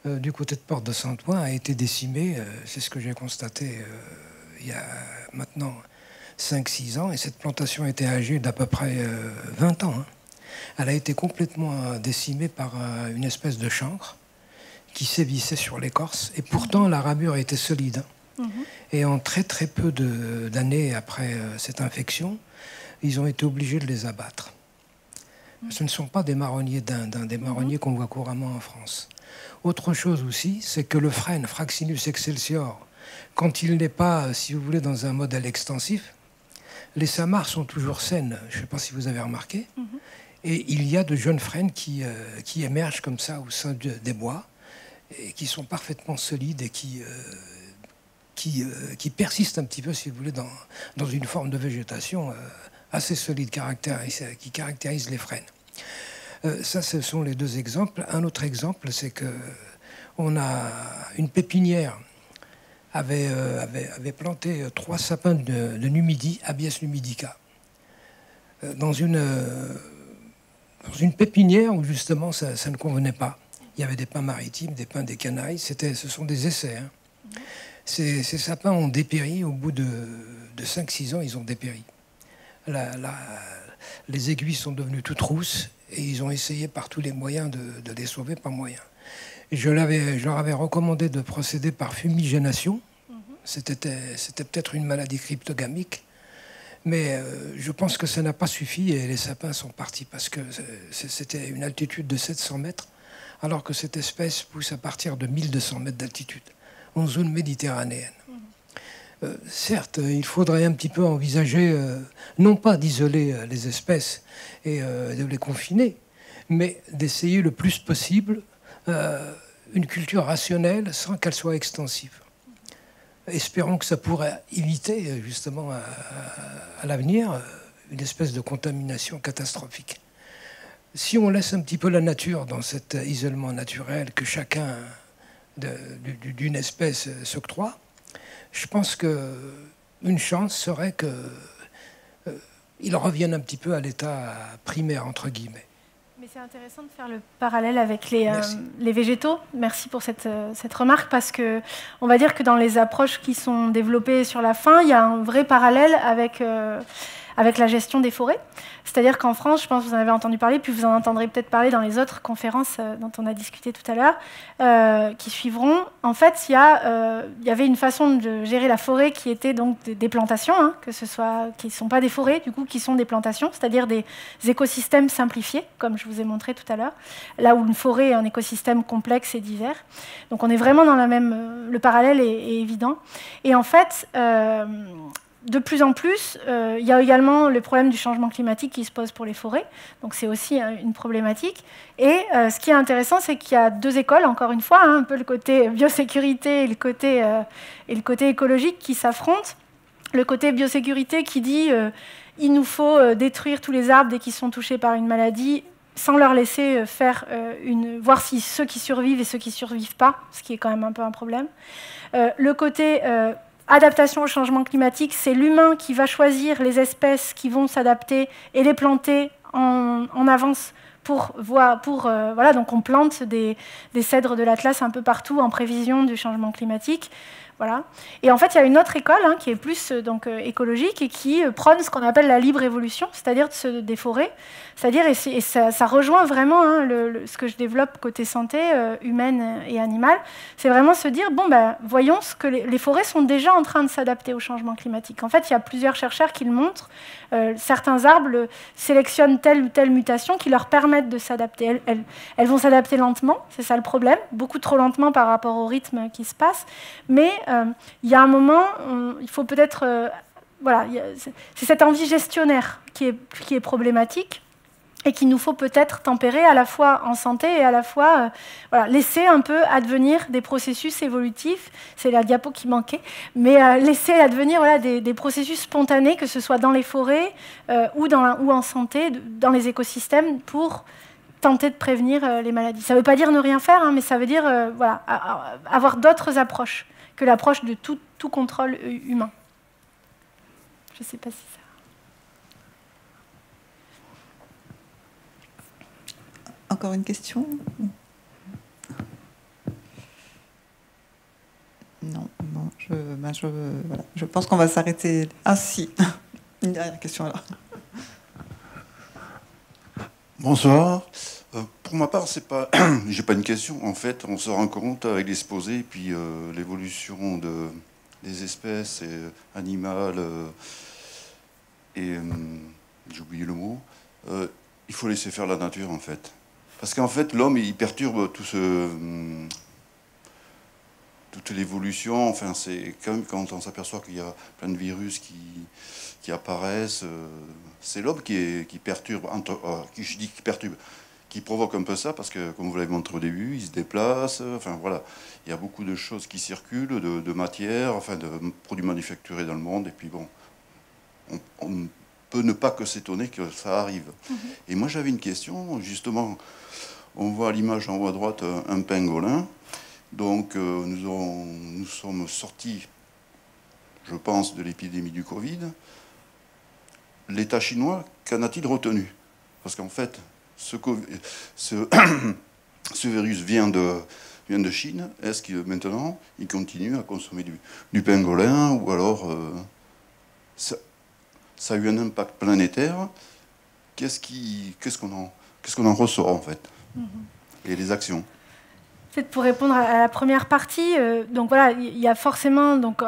du côté de Porte de Saint-Ouen, a été décimée. C'est ce que j'ai constaté il y a maintenant 5-6 ans. Et cette plantation était âgée d'à peu près 20 ans. Hein. Elle a été complètement décimée par une espèce de chancre qui sévissait sur l'écorce. Et pourtant, la ramure était solide. Et en très très peu d'années après cette infection, ils ont été obligés de les abattre. Ce ne sont pas des marronniers d'Inde, des marronniers qu'on voit couramment en France. Autre chose aussi, c'est que le frêne, Fraxinus excelsior, quand il n'est pas, si vous voulez, dans un modèle extensif, les samarres sont toujours saines. Je ne sais pas si vous avez remarqué. Et il y a de jeunes frênes qui émergent comme ça au sein des bois et qui sont parfaitement solides et qui persistent un petit peu, si vous voulez, dans une forme de végétation assez solide qui caractérise les frênes. Ça, ce sont les 2 exemples. Un autre exemple, c'est qu'on a une pépinière avait planté 3 sapins de numidie, Abies numidica, dans une pépinière où justement ça ne convenait pas. Il y avait des pins maritimes, des pins des Canaries, ce sont des essais. Hein. Ces sapins ont dépéri, au bout de 5-6 ans, ils ont dépéri. Les aiguilles sont devenues toutes rousses et ils ont essayé par tous les moyens de les sauver, pas moyen. Et je leur avais recommandé de procéder par fumigénation. C'était peut-être une maladie cryptogamique, mais je pense que ça n'a pas suffi et les sapins sont partis parce que c'était une altitude de 700 mètres, alors que cette espèce pousse à partir de 1200 mètres d'altitude, en zone méditerranéenne. Certes, il faudrait un petit peu envisager, non pas d'isoler les espèces et de les confiner, mais d'essayer le plus possible une culture rationnelle sans qu'elle soit extensive. Espérons que ça pourrait éviter, justement, à l'avenir, une espèce de contamination catastrophique. Si on laisse un petit peu la nature dans cet isolement naturel que chacun d'une espèce s'octroie, je pense qu'une chance serait qu'ils reviennent un petit peu à l'état primaire, entre guillemets.
Mais c'est intéressant de faire le parallèle avec les végétaux. Merci pour cette remarque, parce qu'on va dire que dans les approches qui sont développées sur la faim, il y a un vrai parallèle avec la gestion des forêts. C'est-à-dire qu'en France, je pense que vous en avez entendu parler, puis vous en entendrez peut-être parler dans les autres conférences dont on a discuté tout à l'heure, qui suivront. En fait, il y avait une façon de gérer la forêt qui était donc des plantations, hein, qui ne sont pas des forêts, du coup, qui sont des plantations, c'est-à-dire des écosystèmes simplifiés, comme je vous ai montré tout à l'heure, là où une forêt est un écosystème complexe et divers. Donc on est vraiment dans le parallèle est évident. Et en fait, de plus en plus, il y a également le problème du changement climatique qui se pose pour les forêts. Donc c'est aussi une problématique. Et ce qui est intéressant, c'est qu'il y a 2 écoles, encore une fois, hein, un peu le côté biosécurité et le côté écologique qui s'affrontent. Le côté biosécurité qui dit il nous faut détruire tous les arbres dès qu'ils sont touchés par une maladie, sans leur laisser voir si ceux qui survivent et ceux qui ne survivent pas, ce qui est quand même un peu un problème. Le côté adaptation au changement climatique, c'est l'humain qui va choisir les espèces qui vont s'adapter et les planter en avance voilà, donc on plante des cèdres de l'Atlas un peu partout en prévision du changement climatique. Voilà. Et en fait, il y a une autre école qui est plus écologique et qui prône ce qu'on appelle la libre évolution, c'est-à-dire des forêts. C'est-à-dire, et ça rejoint vraiment ce que je développe côté santé humaine et animale, c'est vraiment se dire, bon, voyons ce que les forêts sont déjà en train de s'adapter au changement climatique. En fait, il y a plusieurs chercheurs qui le montrent. Certains arbres sélectionnent telle ou telle mutation qui leur permettent de s'adapter. Elles vont s'adapter lentement, c'est ça le problème, beaucoup trop lentement par rapport au rythme qui se passe, mais il y a un moment, il faut peut-être... voilà, c'est cette envie gestionnaire qui est problématique et qu'il nous faut peut-être tempérer à la fois en santé et à la fois voilà, laisser un peu advenir des processus évolutifs. C'est la diapo qui manquait, mais laisser advenir voilà, des processus spontanés, que ce soit dans les forêts ou en santé, dans les écosystèmes, pour tenter de prévenir les maladies. Ça ne veut pas dire ne rien faire, mais ça veut dire voilà, avoir d'autres approches que l'approche de tout contrôle humain. Je ne sais pas si ça...
Encore une question? Non, bon, voilà, je pense qu'on va s'arrêter. Ah si, une dernière question alors.
Bonsoir. Pour ma part, c'est pas, j'ai pas une question. En fait, on se rend compte avec l'exposé et puis l'évolution des espèces animales et j'ai oublié le mot. Il faut laisser faire la nature en fait, parce qu'en fait l'homme il perturbe toute l'évolution. Enfin, c'est quand on s'aperçoit qu'il y a plein de virus qui apparaissent. C'est l'homme qui perturbe, qui provoque un peu ça, parce que, comme vous l'avez montré au début, il se déplace, enfin voilà, il y a beaucoup de choses qui circulent, de matières, enfin de produits manufacturés dans le monde, et puis bon, on peut ne pas que s'étonner que ça arrive. Et moi j'avais une question, justement, on voit à l'image en haut à droite un pangolin, donc nous sommes sortis, je pense, de l'épidémie du Covid. L'État chinois, qu'en a-t-il retenu? Parce qu'en fait, ce virus vient de Chine. Est-ce que maintenant, il continue à consommer du pangolin, ou alors ça a eu un impact planétaire? Qu'est-ce qu'on en ressort, en fait? Et les actions?
Peut-être pour répondre à la première partie, donc voilà, il y a forcément donc,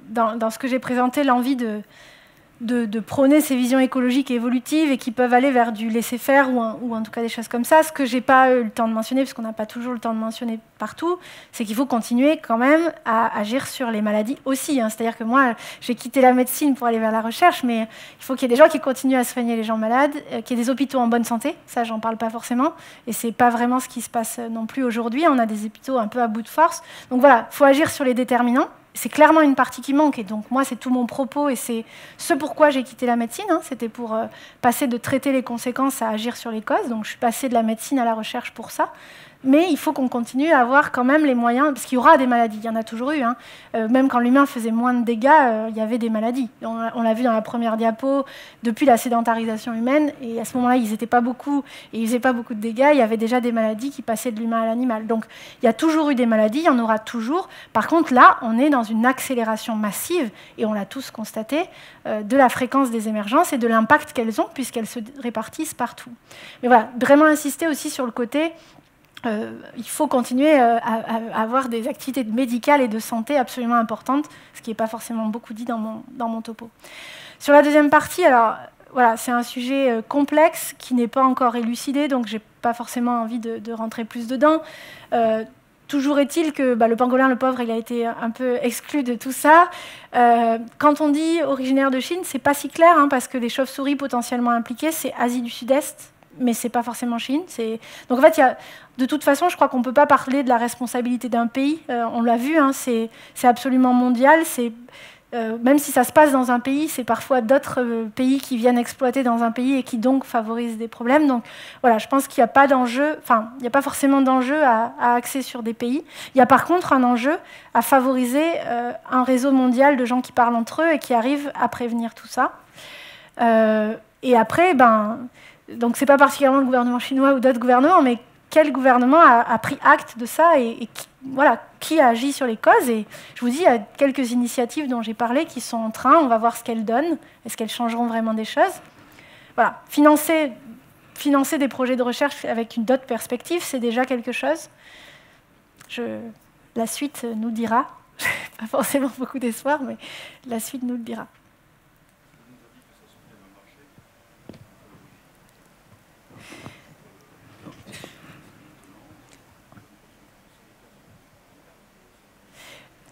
dans ce que j'ai présenté l'envie de prôner ces visions écologiques et évolutives et qui peuvent aller vers du laisser-faire ou en tout cas des choses comme ça. Ce que je n'ai pas eu le temps de mentionner, parce qu'on n'a pas toujours le temps de mentionner partout, c'est qu'il faut continuer quand même à agir sur les maladies aussi. C'est-à-dire que moi, j'ai quitté la médecine pour aller vers la recherche, mais il faut qu'il y ait des gens qui continuent à soigner les gens malades, qu'il y ait des hôpitaux en bonne santé. Ça, j'en parle pas forcément. Et ce n'est pas vraiment ce qui se passe non plus aujourd'hui. On a des hôpitaux un peu à bout de force. Donc voilà, il faut agir sur les déterminants. C'est clairement une partie qui manque, et donc moi, c'est tout mon propos, et c'est ce pourquoi j'ai quitté la médecine. C'était pour passer de traiter les conséquences à agir sur les causes. Donc je suis passée de la médecine à la recherche pour ça. Mais il faut qu'on continue à avoir quand même les moyens, parce qu'il y aura des maladies, il y en a toujours eu. Même quand l'humain faisait moins de dégâts, il y avait des maladies. On l'a vu dans la première diapo, depuis la sédentarisation humaine, et à ce moment-là, ils n'étaient pas beaucoup, et ils ne faisaient pas beaucoup de dégâts, il y avait déjà des maladies qui passaient de l'humain à l'animal. Donc il y a toujours eu des maladies, il y en aura toujours. Par contre, là, on est dans une accélération massive, et on l'a tous constaté, de la fréquence des émergences et de l'impact qu'elles ont, puisqu'elles se répartissent partout. Mais voilà, vraiment insister aussi sur le côté... il faut continuer à avoir des activités médicales et de santé absolument importantes, ce qui n'est pas forcément beaucoup dit dans mon topo. Sur la deuxième partie, alors voilà, c'est un sujet complexe qui n'est pas encore élucidé, donc je n'ai pas forcément envie de rentrer plus dedans. Toujours est-il que le pangolin, le pauvre, il a été un peu exclu de tout ça. Quand on dit originaire de Chine, c'est pas si clair, parce que les chauves-souris potentiellement impliquées, c'est Asie du Sud-Est, mais c'est pas forcément Chine. Donc en fait, de toute façon, je crois qu'on ne peut pas parler de la responsabilité d'un pays. On l'a vu, c'est absolument mondial. même si ça se passe dans un pays, c'est parfois d'autres pays qui viennent exploiter dans un pays et qui donc favorisent des problèmes. Donc voilà, je pense qu'il n'y a pas d'enjeu, enfin, il n'y a pas forcément d'enjeu à axer sur des pays. Il y a par contre un enjeu à favoriser un réseau mondial de gens qui parlent entre eux et qui arrivent à prévenir tout ça. Et après, donc c'est pas particulièrement le gouvernement chinois ou d'autres gouvernements, mais quel gouvernement a pris acte de ça et qui a agi sur les causes. Et je vous dis, il y a quelques initiatives dont j'ai parlé qui sont en train, on va voir ce qu'elles donnent, est-ce qu'elles changeront vraiment des choses. Voilà, financer des projets de recherche avec d'autres perspectives, c'est déjà quelque chose. La suite nous le dira. Pas forcément beaucoup d'espoir, mais la suite nous le dira.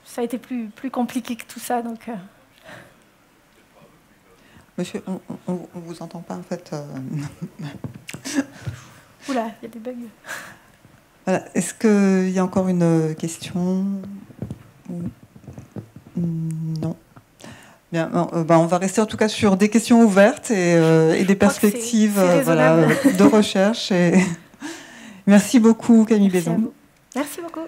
Ça a été plus compliqué que tout ça, donc...
Monsieur, on ne vous entend pas, en fait.
Oula, il y a des bugs.
Voilà. Est-ce qu'il y a encore une question? Non. Bien, on va rester en tout cas sur des questions ouvertes et des perspectives voilà, de recherche. Merci beaucoup, Camille Bézon.
Merci beaucoup.